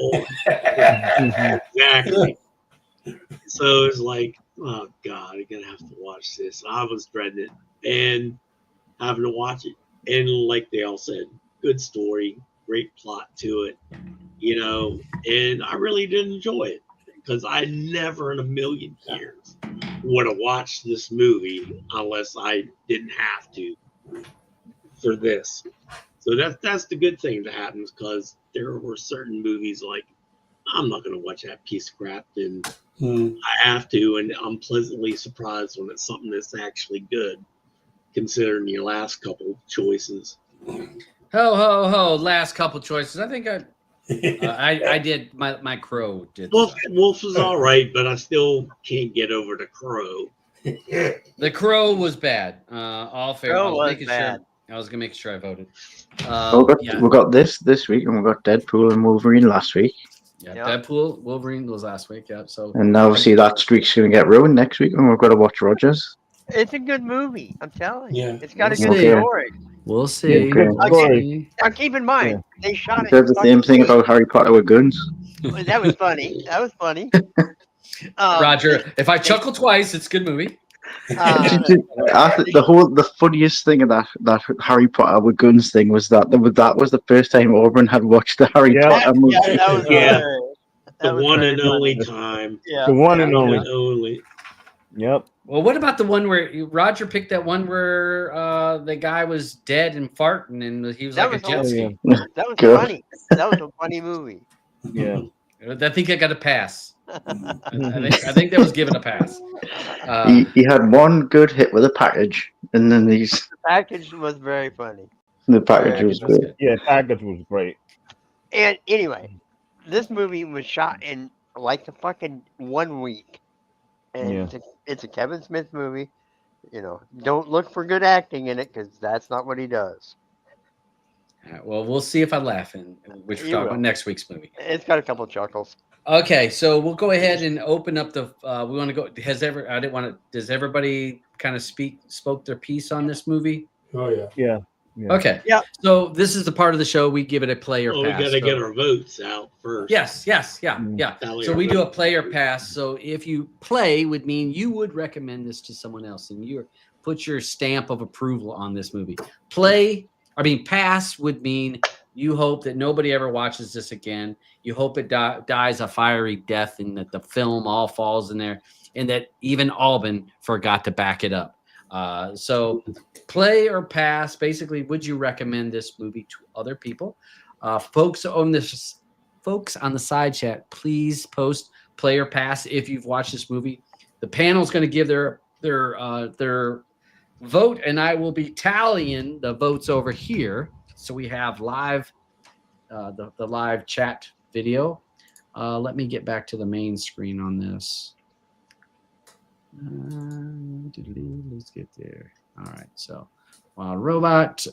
Exactly. So it's like, oh God, I'm gonna have to watch this. I was dreading it and having to watch it. And like they all said, good story, great plot to it. and I really did enjoy it because I never in a million years would have watched this movie unless I didn't have to for this. So that's the good thing that happens, because there were certain movies like, I'm not going to watch that piece of crap, and I have to, and I'm pleasantly surprised when it's something that's actually good, considering your last couple choices. Ho, last couple choices. I think I did my Crow did. Wolf was all right, but I still can't get over the Crow. The Crow was bad. All fair. Crow was bad. I was gonna make sure I voted. We got this week, and we got Deadpool and Wolverine last week. Yeah, Deadpool, Wolverine was last week. Yeah, so and obviously that streak's gonna get ruined next week, and we've got to watch Rogers. It's a good movie. I'm telling you. Yeah. It's got a good story. We'll see. Now keep in mind, they shot it. Said the same thing about Harry Potter with guns. That was funny. That was funny. Roger, if I chuckle twice, it's a good movie. The funniest thing of that Harry Potter with guns thing was that was the first time Auburn had watched the Harry Potter movie. The one and only time. Yeah. The one and only. Yep. Well, what about the one where Roger picked that one where the guy was dead and farting and he was like a jet ski? That was funny. That was a funny movie. Yeah. I think I got a pass. I think that was given a pass. He had one good hit with a package, and then the package was very funny. The package was good. Yeah, package was great. And anyway, this movie was shot in like the fucking 1 week. And it's a Kevin Smith movie. Don't look for good acting in it, because that's not what he does. Well, we'll see if I laugh in which we're talking about next week's movie. It's got a couple of chuckles. Okay, so we'll go ahead and open up the. We want to go. Does everybody kind of spoke their piece on this movie? Oh yeah. Yeah. Okay. Yeah. So this is the part of the show we give it a player pass. We got to get our votes out first. Yes. Yeah. So we do a player pass. So if you play would mean you would recommend this to someone else, and you put your stamp of approval on this movie. Pass would mean you hope that nobody ever watches this again. You hope it dies a fiery death, and that the film all falls in there, and that even Albin forgot to back it up. So play or pass, basically, would you recommend this movie to other people? Folks on the side chat, please post play or pass if you've watched this movie. The panel's going to give their vote, and I will be tallying the votes over here. So we have live, the live chat video. Let me get back to the main screen on this. Let's get there. All right, so Wild Robot,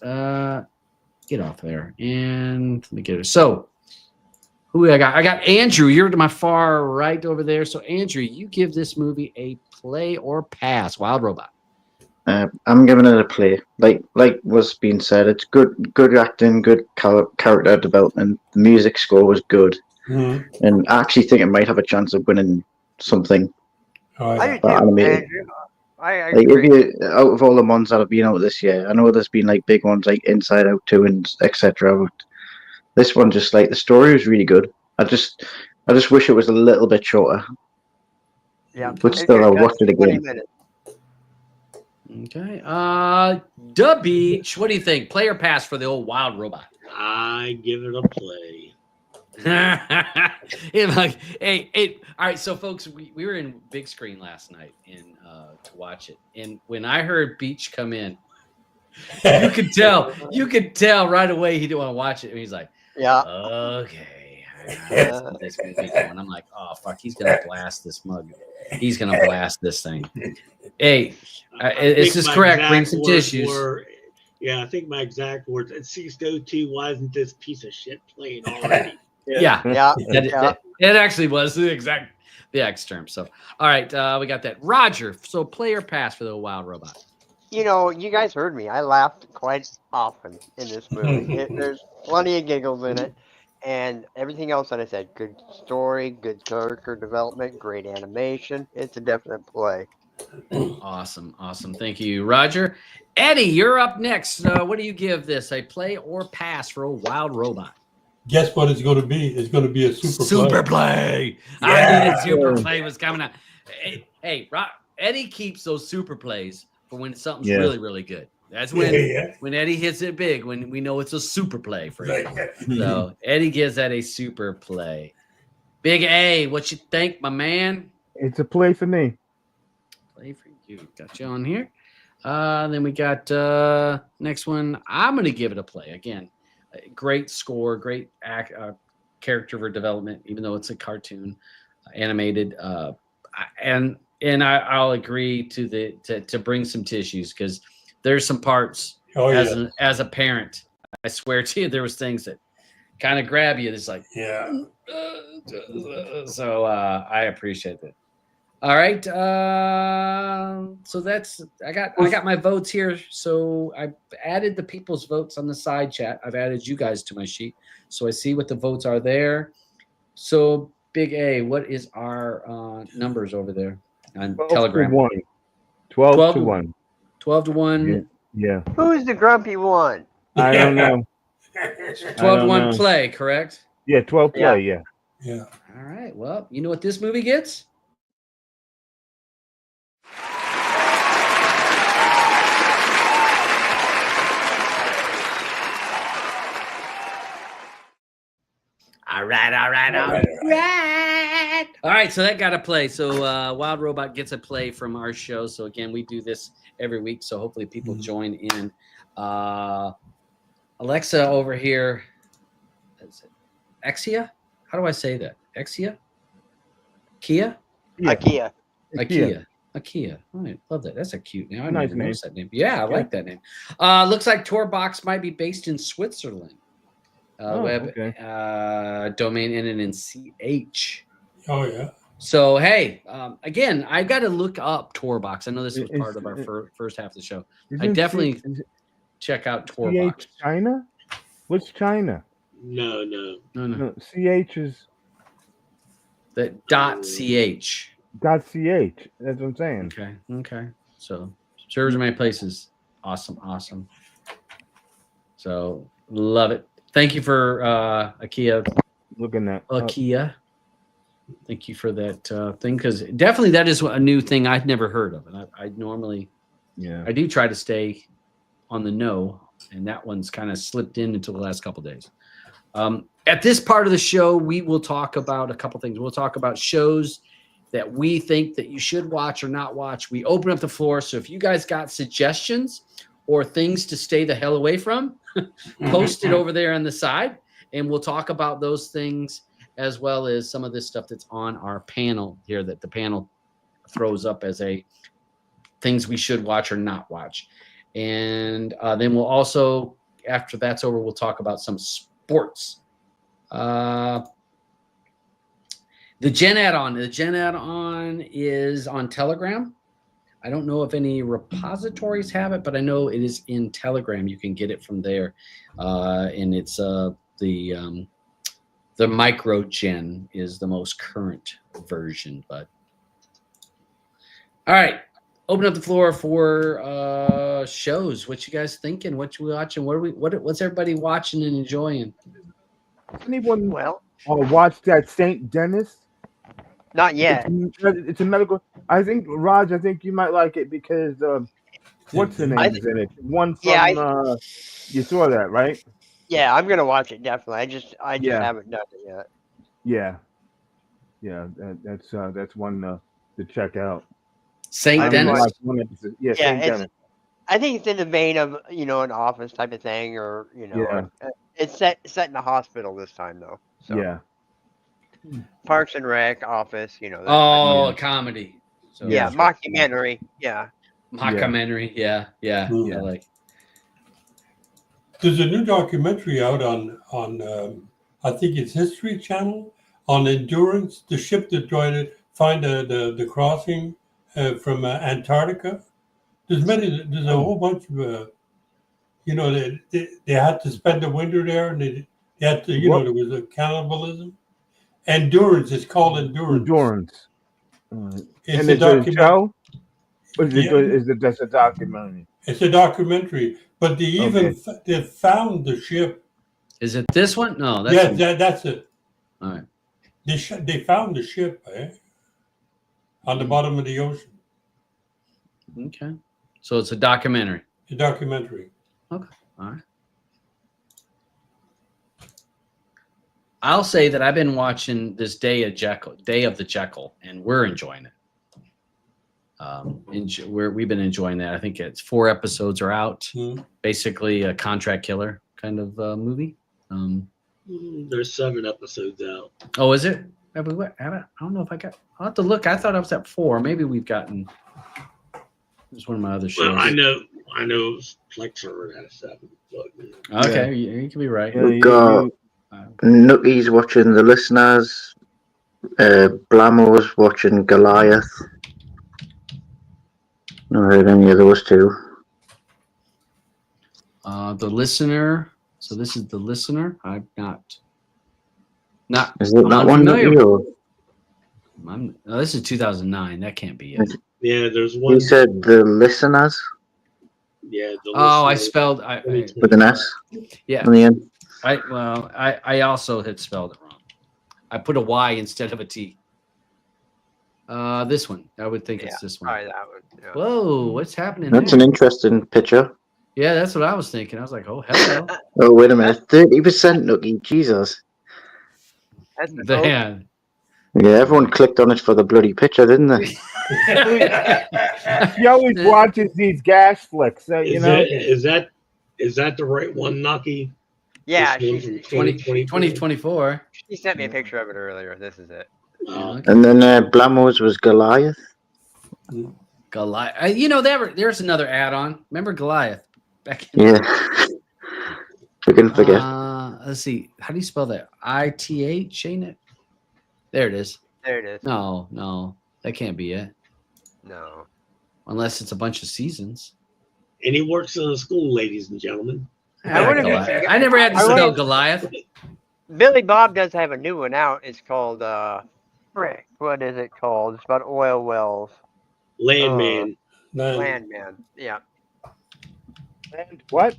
get off there, and let me get it. So who I got Andrew. You're to my far right over there. So Andrew, you give this movie a play or pass. Wild Robot. I'm giving it a play. Like was being said, it's good acting, good character development. The music score was good, and I actually think it might have a chance of winning something. I agree. Out of all the ones that have been out this year, I know there's been like big ones like Inside Out 2 and etc. But this one, just like the story was really good. I just wish it was a little bit shorter. Yeah, but still, I'll watch it again. Okay. DaButcher, what do you think? Play or pass for the old Wild Robot? I give it a play. Hey, all right. So, folks, we were in big screen last night to watch it, and when I heard Beach come in, you could tell right away he didn't want to watch it. And he's like, "Yeah, okay." This movie going. I'm like, "Oh fuck, he's gonna blast this mug. He's gonna blast this thing." Hey, it's just correct. Bring some tissues. I think my exact words. At 6:02, why isn't this piece of shit playing already? Yeah. It actually was the exact term. So, all right, we got that. Roger, so play or pass for the Wild Robot? You guys heard me. I laughed quite often in this movie. There's plenty of giggles in it, and everything else that I said. Good story, good character development, great animation. It's a definite play. Awesome. Thank you, Roger. Eddie, you're up next. What do you give this? A play or pass for a Wild Robot? guess what it's going to be? It's going to be a super play. Yeah. I knew the super play was coming out. Hey, Eddie keeps those super plays for when something's really, really good. That's when Eddie hits it big, when we know it's a super play for him. So Eddie gives that a super play. Big A, what you think, my man? It's a play for me. Play for you. Got you on here. Then we got next one. I'm going to give it a play. Again, great score, great character for development, even though it's a cartoon, animated. And I'll agree to bring some tissues, because there's some parts as a parent, I swear to you, there was things that kind of grab you. It's like, so I appreciate that. All right. So that's, I got my votes here. So I added the people's votes on the side chat. I've added you guys to my sheet, so I see what the votes are there. So Big A, what is our numbers over there on 12 Telegram? To 1. 12 to 1. 12 to 1. Yeah. Who's the grumpy one? I don't know. 12 to 1 play, correct? Yeah, 12 play, yeah. All right. Well, you know what this movie gets? All right, so that got a play. So Wild Robot gets a play from our show. So again, we do this every week, so hopefully people join in. Alexa over here, is it Exia? How do I say that? Exia? Kia? Ikea. Ikea. All right, love that. That's a cute name. I Nice never name. noticed that name. Yeah, I like that name. Looks like Torbox might be based in Switzerland. Web domain ended in CH. Oh, yeah. So, hey, again, I got to look up Torbox. I know this was part of our first half of the show. I definitely check out Torbox. CH China? What's China? No. CH is that .ch. .ch. That's what I'm saying. Okay. So serves in many places. Awesome. So love it. Thank you for Ikea. Looking at Ikea. Thank you for that thing, because definitely that is a new thing I've never heard of, and I normally, I do try to stay on the know, and that one's kind of slipped in until the last couple of days. At this part of the show, we will talk about a couple things. We'll talk about shows that we think that you should watch or not watch. We open up the floor, so if you guys got suggestions or things to stay the hell away from, post it over there on the side, and we'll talk about those things, as well as some of this stuff that's on our panel here that the panel throws up as a things we should watch or not watch. And then we'll also, after that's over, we'll talk about some sports. The Gen add-on is on Telegram. I don't know if any repositories have it, but I know it is in Telegram. You can get it from there. And it's the micro gen is the most current version. But all right, open up the floor for shows. What you guys thinking? What you watching? What's everybody watching and enjoying? Anyone watch that St. Dennis? Not yet. It's a medical. I think Raj. I think you might like it because what's the name is in it? One from you saw that, right? Yeah, I'm gonna watch it definitely. I just haven't done it yet. Yeah. That's one to check out. St. Dennis. St. Dennis. I think it's in the vein of an Office type of thing, or it's set in a hospital this time though. So. Yeah. Parks and Rec, Office, a comedy. So mockumentary. Yeah. Mockumentary. Yeah. I like. There's a new documentary out on I think it's History Channel on Endurance, the ship that tried to find the crossing from Antarctica. There's a whole bunch of they had to spend the winter there, and they had to there was a cannibalism. Endurance. It's called Endurance. It's a documentary. Is it just a documentary? It's a documentary, but they found the ship Is it this one? No, that's that's it. all right. They found the ship, on the bottom of the ocean. Okay, so it's a documentary. A documentary. Okay, all right. I'll say that I've been watching this Day of the Jekyll, and we're enjoying it. We've been enjoying that. I think it's 4 episodes are out. Mm-hmm. Basically, a contract killer kind of movie. There's 7 episodes out. Oh, is it? I don't know if I got. I'll have to look. I thought I was at 4. Maybe we've gotten. It's one of my other shows. Well, I know Plexer had a 7. But, okay, you can be right. We've got Nucky's watching The Listeners. Blamo's watching Goliath. Not heard any of those two. The Listener. So this is The Listener. I'm not. Is it that one? No, this is 2009. That can't be it. Yeah, there's one. He said The Listeners. Yeah. I spelled with an S. Yeah. On the end. I also had spelled it wrong. I put a Y instead of a T. This one. I would think it's this one. Probably that one. Yeah. Whoa, what's happening? That's there? an interesting picture. Yeah, that's what I was thinking. I was like, oh, hello. Oh, wait a minute. 30% Nucky. Jesus. That's Man. Yeah, everyone clicked on it for the bloody picture, didn't they? He always watches these gas flicks. You know, is that the right one, Nucky? Yeah, This one from 2024. She sent me a picture of it earlier. This is it. And then Blamo's was Goliath. Goliath. There's another add-on. Remember Goliath? Back in We can forget. Let's see. How do you spell that? ITH, ain't it? There it is. There it is. No, that can't be it. No. Unless it's a bunch of seasons. And he works in a school, ladies and gentlemen. I never had to spell Goliath. Billy Bob does have a new one out. It's called what is it called? It's about oil wells. Landman. Landman. Yeah. What?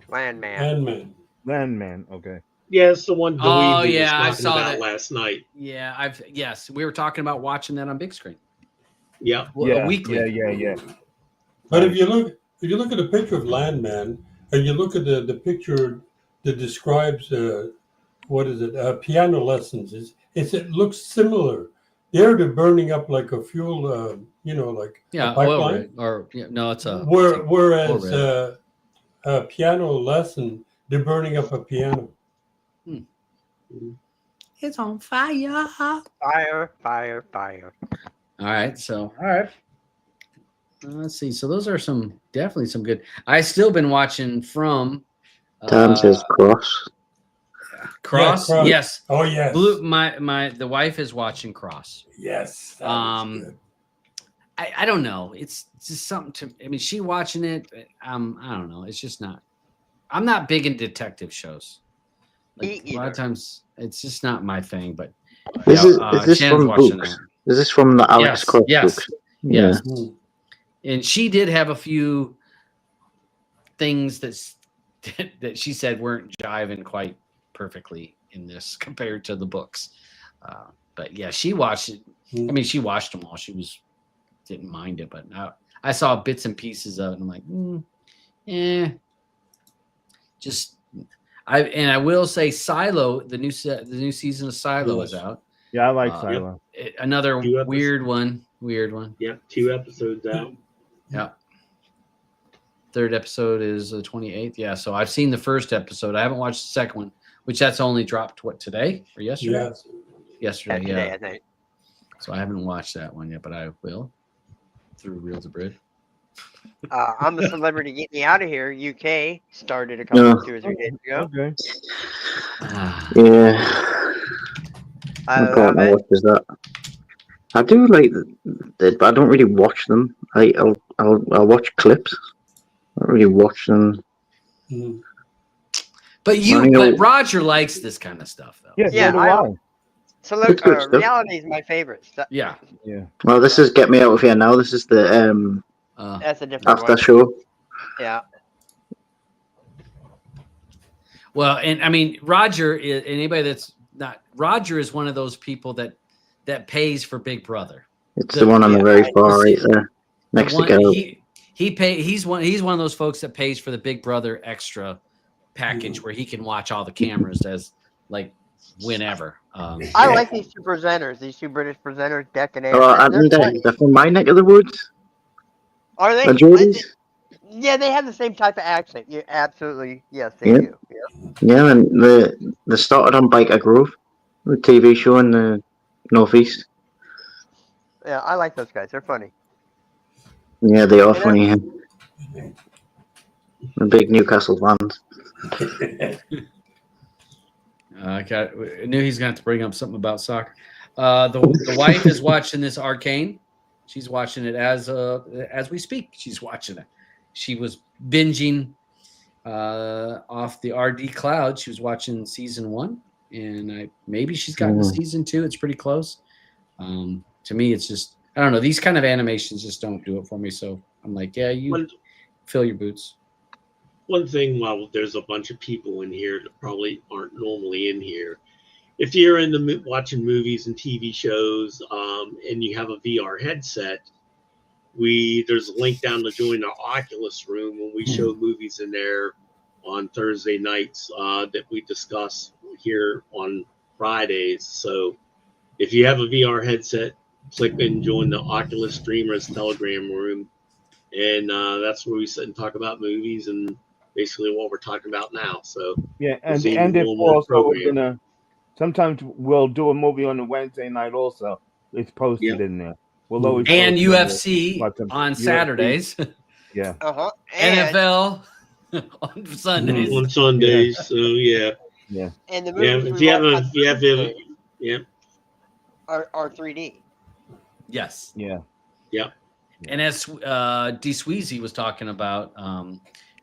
Landman. Landman. Okay. Yeah, it's the one. I saw about that last night. Yeah, yes, we were talking about watching that on big screen. Yeah. Weekly. Yeah. But if you look at the picture of Landman, and you look at the picture that describes piano lessons, it looks similar. They're burning up like a fuel, a pipeline. It's a. Whereas a piano lesson, they're burning up a piano. It's on fire. Fire. All right. Let's see. So those are definitely some good. I still been watching from. Tom says Cross. Cross. Yeah, Cross. Yes. Oh yes. The wife is watching Cross. Yes. I don't know. It's just something she watching it. I don't know. It's just not. I'm not big in detective shows. A lot of times it's just not my thing. But is this from books? Is this from the Alex Cross books? Yes. And she did have a few things that she said weren't jiving quite perfectly in this compared to the books. But yeah, she watched it. She watched them all. She didn't mind it, but I saw bits and pieces of it. And I'm like, I will say Silo, the new season of Silo is out. Yeah, I like Silo. Another weird one. Yep, 2 episodes out. Yeah. 3rd episode is the 28th. Yeah, so I've seen the first episode. I haven't watched the second one, which that's only dropped today or yesterday? Yes. Yesterday, Today, I think. So I haven't watched that one yet, but I will through Real-Debrid. I'm the Celebrity Get Me Out of Here. UK started a couple 2 or 3 days ago. Okay. Yeah. I love it. What is that? I do like it, but I don't really watch them. I'll watch clips. I don't really watch them. But Roger likes this kind of stuff, though. Yeah. So look, reality is my favorite stuff. Yeah. Well, this is Get Me Out of Here Now. This is the that's a different after one. show. Yeah. Well, and I mean, Roger is anybody that's not Roger is one of those people that pays for Big Brother. It's the one on the very far right there, next to go. He's one of those folks that pays for the Big Brother extra package where he can watch all the cameras as like whenever. I like these two presenters, these two British presenters, Deck and They're from my neck of the woods. Are they? Yeah, they have the same type of accent. Yeah, absolutely. Yes, they do. Yeah, and they started on Biker Grove, the TV show in the Northeast. Yeah, I like those guys. They're funny. Yeah, they are funny. The big Newcastle fans. I knew he's going to have to bring up something about soccer. The wife is watching this Arcane. She's watching it as we speak. She's watching it. She was binging off the RD Cloud. She was watching season 1, and maybe she's gotten to season 2. It's pretty close. To me, it's just I don't know. These kind of animations just don't do it for me. So I'm like, yeah, you fill your boots. One thing, while there's a bunch of people in here that probably aren't normally in here, if you're in the watching movies and TV shows, and you have a VR headset, there's a link down to join our Oculus room when we show movies in there on Thursday nights that we discuss here on Fridays. So if you have a VR headset, click and join the Oculus Streamers Telegram room, and that's where we sit and talk about movies and basically what we're talking about now. So yeah, and if also we're gonna sometimes we'll do a movie on a Wednesday night also. It's posted in there. We'll always and UFC on Saturdays. Yeah. NFL on Sundays. On Sundays. So yeah. And the movies are 3D. Yes. Yeah. And as D. Sweezy was talking about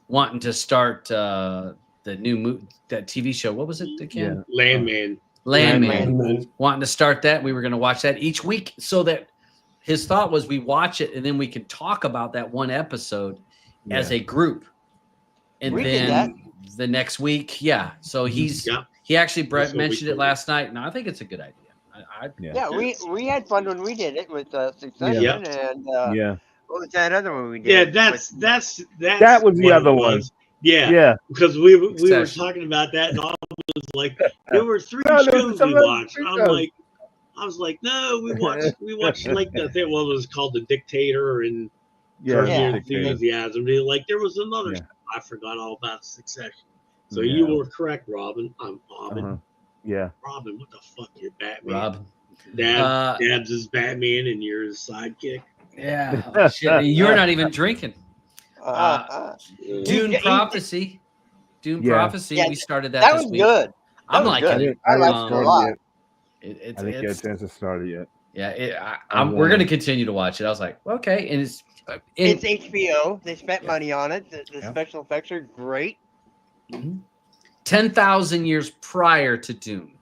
wanting to start the new that TV show. What was it again? Landman. Wanting to start that. We were going to watch that each week so that his thought was we watch it and then we could talk about that one episode as a group. And then the next week, so he actually mentioned it last night, and I think it's a good idea. We had fun when we did it with Succession and what was that other one we did? Yeah, that was the other one. Yeah, because we were talking about that, and all was like there were 3 shows we watched. I was like, no, we watched like the thing. Well, it was called The Dictator and Enthusiasm. Like there was another. I forgot all about Succession. So you were correct, Robin. I'm Robin. Robin, what the fuck? You're Batman. Robin. Dad's his Batman, and you're his sidekick. Yeah. Shit, you're not even drinking. Dune Prophecy. Prophecy. We started that this week. Good. I'm liking it. I liked it a lot. I didn't get a chance to start it yet. Yeah, we're going to continue to watch it. I was like, okay. And it's HBO. They spent money on it. The special effects are great. 10,000 years prior to Dune.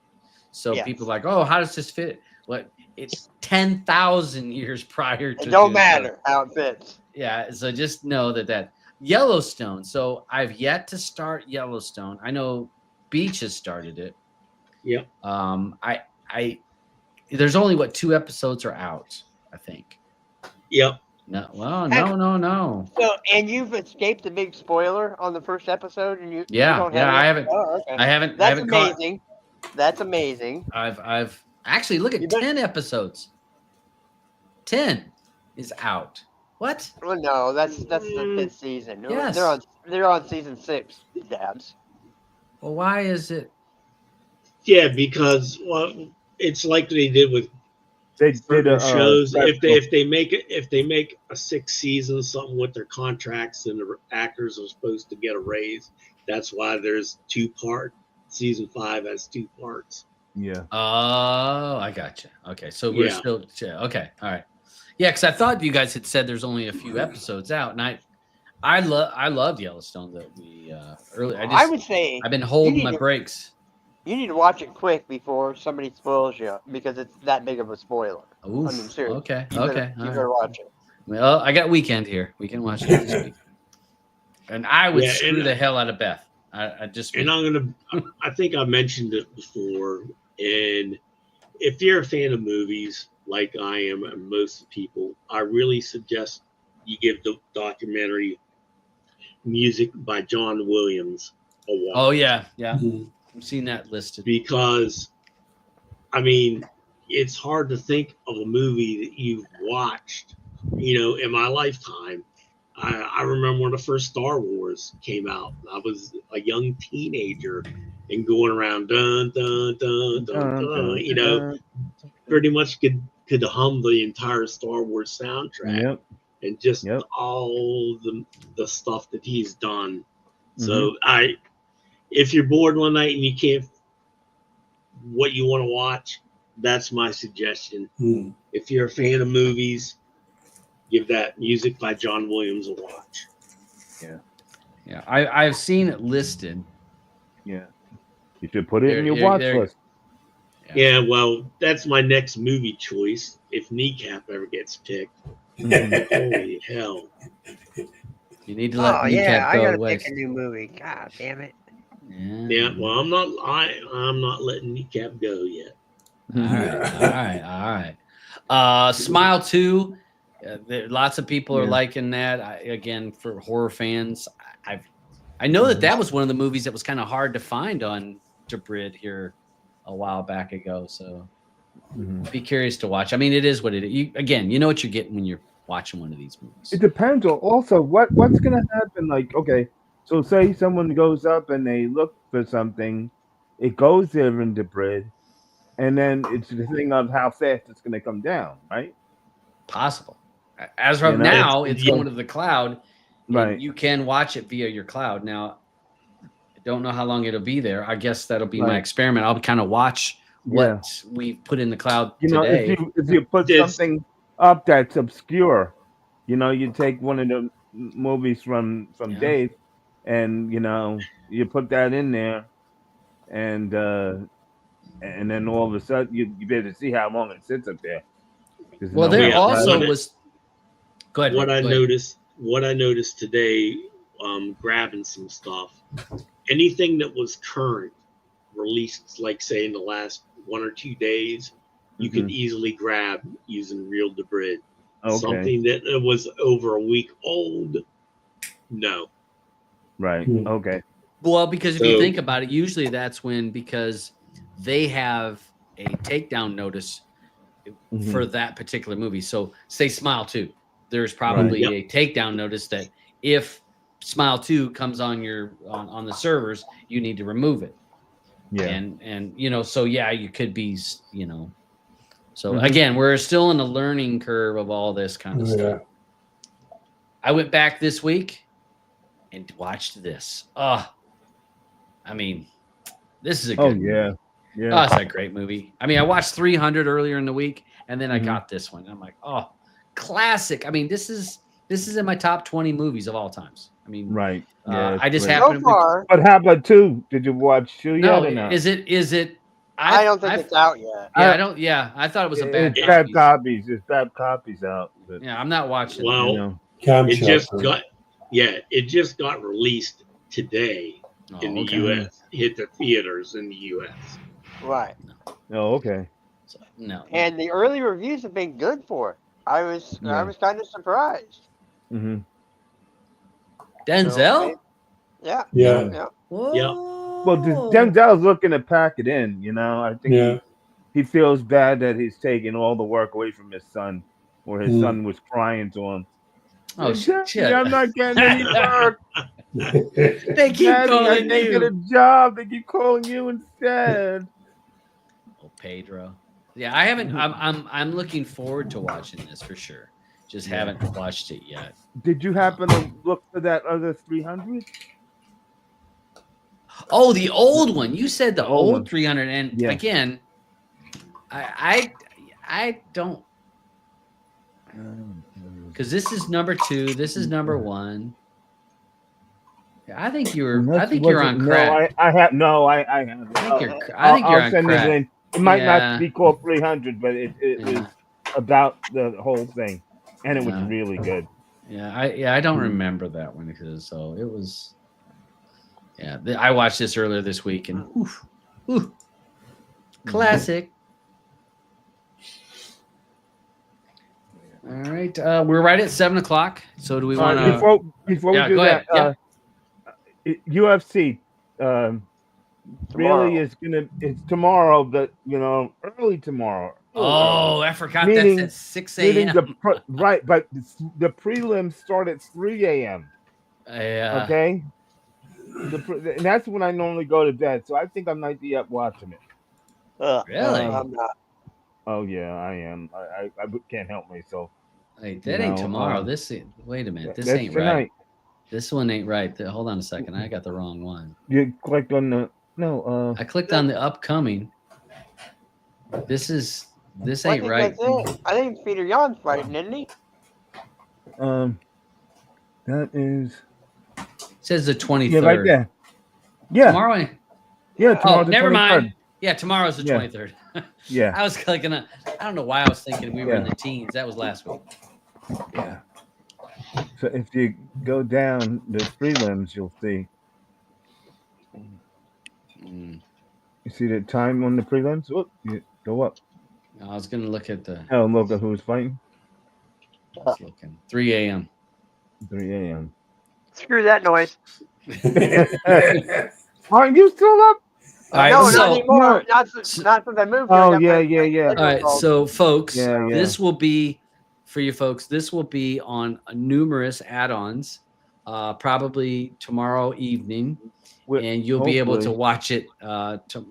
So people are like, oh, how does this fit? Well, it's 10,000 years prior to Dune. It don't matter how it fits. Yeah, so just know that Yellowstone. So I've yet to start Yellowstone. I know Beach has started it. Yep. I there's only 2 episodes are out, I think. Yep. No. Well, no. So, and you've escaped the big spoiler on the first episode, and I haven't. Oh, okay. I haven't. That's amazing. That's amazing. I've actually look at 10 episodes. 10 is out. What? Well, no, that's the 5th season. Yes. They're on season 6, Dabs. Well, why is it? Yeah, because it's like they did with shows. If they make a 6th season something with their contracts and the actors are supposed to get a raise, that's why there's 2-part. Season 5 has 2 parts. Yeah. Oh, I gotcha. Okay, so we're still okay. All right. Yeah, because I thought you guys had said there's only a few episodes out, and I loved Yellowstone that we early. I would say I've been holding my brakes. You need to watch it quick before somebody spoils you because it's that big of a spoiler. Oof, I mean, seriously. Okay. You better watch it. Well, I got weekend here. We can watch it this week. And I would screw the hell out of Beth. I just and I think I mentioned it before. And if you're a fan of movies like I am, and most people, I really suggest you give the documentary Music by John Williams a watch. Oh yeah, yeah. I've seen that listed. Because, I mean, it's hard to think of a movie that you've watched, in my lifetime. I remember when the first Star Wars came out. I was a young teenager and going around dun dun dun dun dun. Pretty much could hum the entire Star Wars soundtrack. Yep. And just all the stuff that he's done. Mm-hmm. So if you're bored one night and you can't what you want to watch, that's my suggestion. If you're a fan of movies, give that Music by John Williams a watch. Yeah. I've seen it listed. Yeah, you should put it in your watch list. Yeah, well, that's my next movie choice if Kneecap ever gets picked. Holy hell! You need to let Kneecap go I gotta away. pick a new movie. God damn it! Yeah, well, I'm not letting Kneecap go yet. All right. Smile 2. Lots of people are liking that. Again, for horror fans, I know that was one of the movies that was kind of hard to find on DaButcher here a while back ago. So be curious to watch. I mean, it is what it is. You know what you're getting when you're watching one of these movies. It depends on also what's going to happen. Like, okay, so say someone goes up and they look for something, it goes there in DaButcher, and then it's the thing of how fast it's going to come down, right? Possible. As of now, it's going to the cloud. Right. You can watch it via your cloud. Now, I don't know how long it'll be there. I guess that'll be my experiment. I'll kind of watch what we've put in the cloud today. If you put something up that's obscure, you take one of the movies from Dave, and you put that in there, and then all of a sudden you better see how long it sits up there. Well, there also was. Go ahead. What I noticed today, grabbing some stuff, anything that was current, released, like say in the last 1 or 2 days, you could easily grab using Real-Debrid. Okay. Something that was over a week old, no. Right. Okay. Well, because if you think about it, usually that's because they have a takedown notice for that particular movie. So say Smile 2. There's probably a takedown notice that if Smile 2 comes on your on the servers, you need to remove it. Yeah. And so you could be, So again, we're still in a learning curve of all this kind of stuff. I went back this week and watched this. I mean, this is a good movie. Yeah. Oh, it's a great movie. I mean, I watched 300 earlier in the week, and then I got this one. I'm like, classic. I mean, this is in my top 20 movies of all times. I mean, right. Yeah, I just happened to. But how about 2? Did you watch 2 yet or not? Is it? I don't think it's out yet. Yeah, I don't. Yeah, I thought it was a bad. It's bad copies. It's bad copies out. But, yeah, I'm not watching. Well, it just got released today in the U.S. Hit the theaters in the U.S. Right. Oh, okay. So, no. And the early reviews have been good for it. I was kind of surprised. Denzel? So, yeah. Whoa. Yeah. Well, Denzel's looking to pack it in. I think he feels bad that he's taking all the work away from his son, or his son was crying to him. Oh shit! I'm not getting any work. They keep calling I you. Get a job. They keep calling you instead. Oh, Pedro. Yeah, I haven't. I'm looking forward to watching this for sure. Just haven't watched it yet. Did you happen to look for that other 300? Oh, the old one. You said the old 300, and again, I don't, because this is number 2. This is number 1. I think you're. I think you're on crack. No, I have. No, I haven't. I think you're on crack. It might not be called 300, but it was about the whole thing, and it was really good. Yeah, I don't remember that one because it was. Yeah, I watched this earlier this week, and classic. All right, we're right at 7 o'clock. So do we want to? Before we do that, UFC really is it's tomorrow, but early tomorrow. Oh, I forgot that's at 6 a.m. Right, but the prelims start at 3 a.m. Yeah. Okay. And that's when I normally go to bed, so I think I might be up watching it. Really? I'm not. Oh yeah, I am. I can't help myself. Wait, that ain't tomorrow. Wait a minute. This ain't tonight. right. This one ain't right. Hold on a second. I got the wrong one. You clicked on the I clicked on the upcoming. This ain't right. I think Peter Yan's fighting, isn't he? That is. It says the 23rd. Yeah, right there. Yeah. Tomorrow. Yeah. Tomorrow. Never mind. Yeah, tomorrow's the 23rd. Yeah. I was clicking on. I don't know why I was thinking we were in the teens. That was last week. Yeah. So if you go down the prelims, you'll see. You see the time on the prelims? Oh, you go up. I was gonna look at the. Oh, look at who's fighting. Just looking. 3 a.m. 3 a.m. Screw that noise. Aren't you still up? All right, no, not anymore. Not since I moved. Oh, yeah. All right, so folks, Yeah. this will be for you folks. This will be on numerous add-ons, probably tomorrow evening, and you'll be able to watch it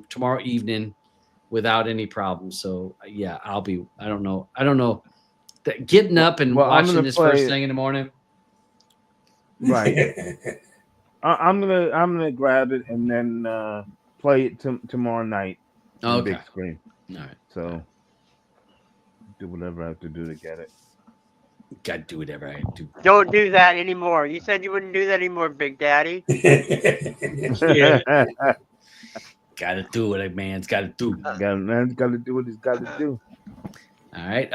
tomorrow evening without any problems. So yeah, I don't know. Getting up and watching this first thing in the morning. Right. I'm gonna grab it and then play it tomorrow night on the big screen. All right. So do whatever I have to do to get it. Gotta do whatever I have to do. Don't do that anymore. You said you wouldn't do that anymore, Big Daddy. Yeah. Gotta do what a man's gotta do. Man's gotta do what he's gotta do. All right.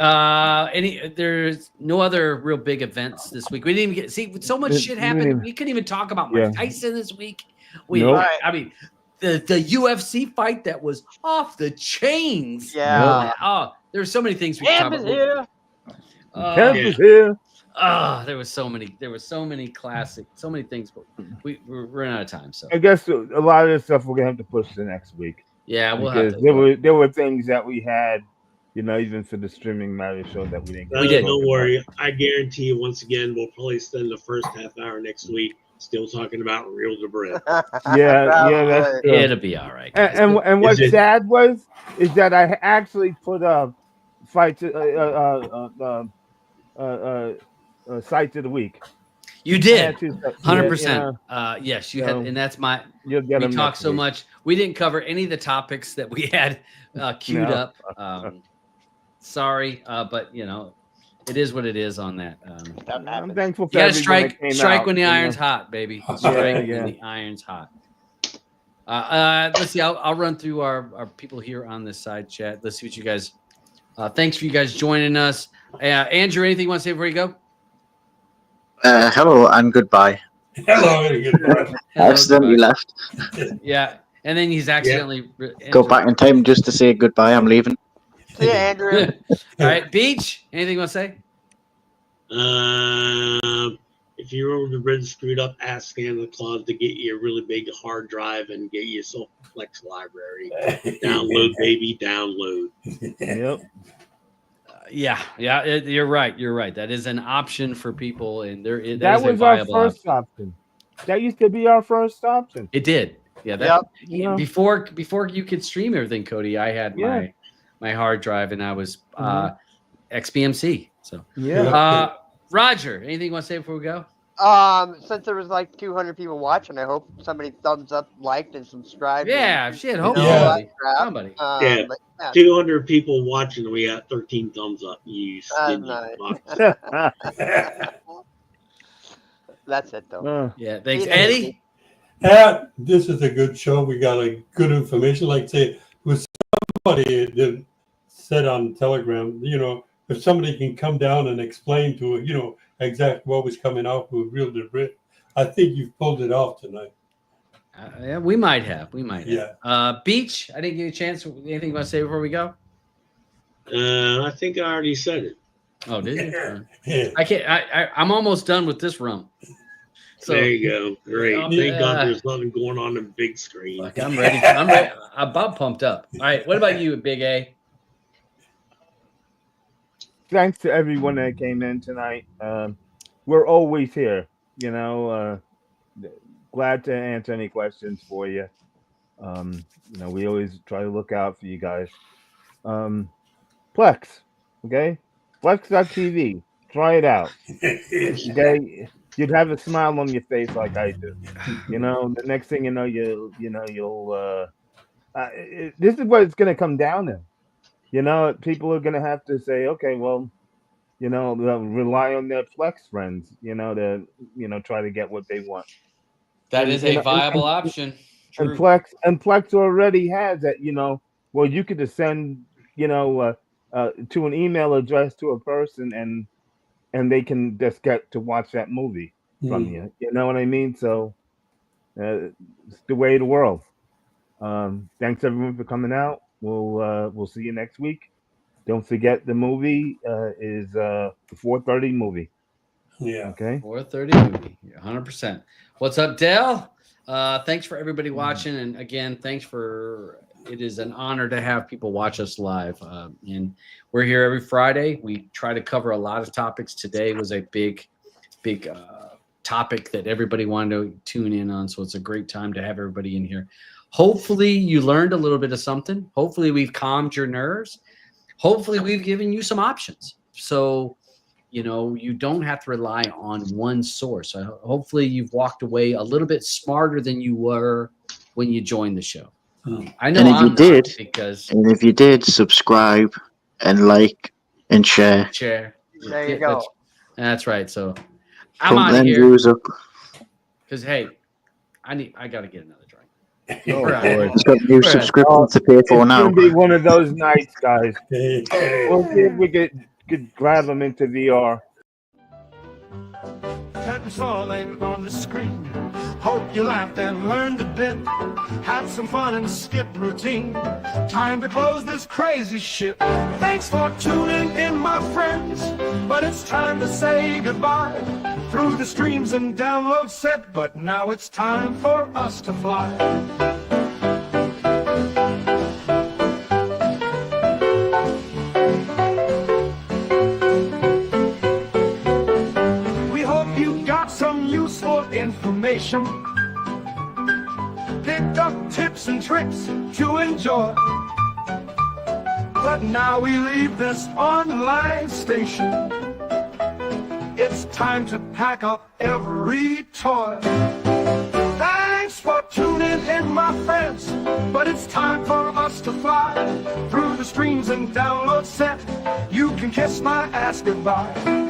There's no other real big events this week. We didn't even get so much shit happened. We couldn't even talk about Mike Tyson this week. I mean, the UFC fight that was off the chains. Yeah. Oh, there's so many things we covered. Here. Here. There was so many classic, so many things, but we're running out of time. So I guess a lot of this stuff we're gonna have to push to next week. Yeah, we'll have to. There were things that we had, even for the streaming matter show that we didn't. Don't worry. I guarantee you. Once again, we'll probably spend the first half hour next week still talking about Real-Debrid. Yeah, that's true. It'll be all right. Guys. And what's sad is that I actually put a fight sight of the week. You did 100%. Yes, you had, and that's my. We talked so much. We didn't cover any of the topics that we had queued up. Sorry, but it is what it is on that. I'm thankful for you gotta strike when the iron's hot, baby. Strike when the iron's hot. Let's see. I'll run through our people here on this side chat. Let's see what you guys. Thanks for you guys joining us. Andrew, anything you want to say before you go? Hello and goodbye. Hello and goodbye. Accidentally left. Yeah, and then he's accidentally go back in time just to say goodbye. I'm leaving. See ya, Andrew. All right, Beach. Anything you want to say? If you Real-Debrid screwed up, ask Santa Claus to get you a really big hard drive and get you a Flex library. Download, baby, download. Yep. Yeah, you're right. You're right. That is an option for people, and that was our first option. That used to be our first option. It did. Yeah. Before you could stream everything, Cody, I had my hard drive, and I was XBMC. So Roger, anything you want to say before we go? Since there was like 200 people watching, I hope somebody thumbs up, liked, and subscribed. Yeah, shit. Hope somebody. 200 people watching. We got 13 thumbs up. You skinny fuck. That's it, though. Yeah, thanks, Eddie. This is a good show. We got a good information. Like say, with somebody that said on Telegram, if somebody can come down and explain to it, exactly what was coming out with Real-Debrid, I think you've pulled it off tonight. Yeah, we might have. We might have. Yeah. Beach, I didn't get a chance. Anything you want to say before we go? I think I already said it. Oh, did you? Yeah. I can't. I'm almost done with this rum. So There you go. Great. Thank yeah. God there's nothing going on in big screen. Look, I'm ready. I'm ready. I'm about pumped up. All right. What about you, Big A? Thanks to everyone that came in tonight. We're always here. Glad to answer any questions for you. We always try to look out for you guys. Plex, okay? Plex.tv. Try it out. Okay? You'd have a smile on your face like I do. The next thing you know, you'll this is what it's gonna come down to. People are gonna have to say, okay, well, they'll rely on their Plex friends, to try to get what they want. That is a viable option. And True. Plex already has that, well, you could just send, to an email address to a person and they can just get to watch that movie from you. You know what I mean? So it's the way of the world. Thanks everyone for coming out. We'll see you next week. Don't forget the movie is the 4:30 movie. Yeah. Okay. 4:30 movie. 100%. What's up, Dale? Thanks for everybody watching, and again, it is an honor to have people watch us live. And we're here every Friday. We try to cover a lot of topics. Today was a big topic that everybody wanted to tune in on, so it's a great time to have everybody in here. Hopefully you learned a little bit of something. Hopefully we've calmed your nerves. Hopefully we've given you some options. So you don't have to rely on one source. Hopefully you've walked away a little bit smarter than you were when you joined the show. I know. And if you did, subscribe and like and share. There you go. That's right. So I'm out of here because hey, I got to get another drink. It's got new subscriptions to pay for now. It's gonna be one of those nights, guys. We'll see if we could grab them into VR. Curtains falling on the screen. Hope you laughed and learned a bit. Have some fun and skip routine. Time to close this crazy shit. Thanks for tuning in, my friends. But it's time to say goodbye. Through the streams and download set. But now it's time for us to fly. Information, picked up tips and tricks to enjoy. But now we leave this online station. It's time to pack up every toy. Thanks for tuning in, my friends. But it's time for us to fly. Through the streams and download set, you can kiss my ass goodbye.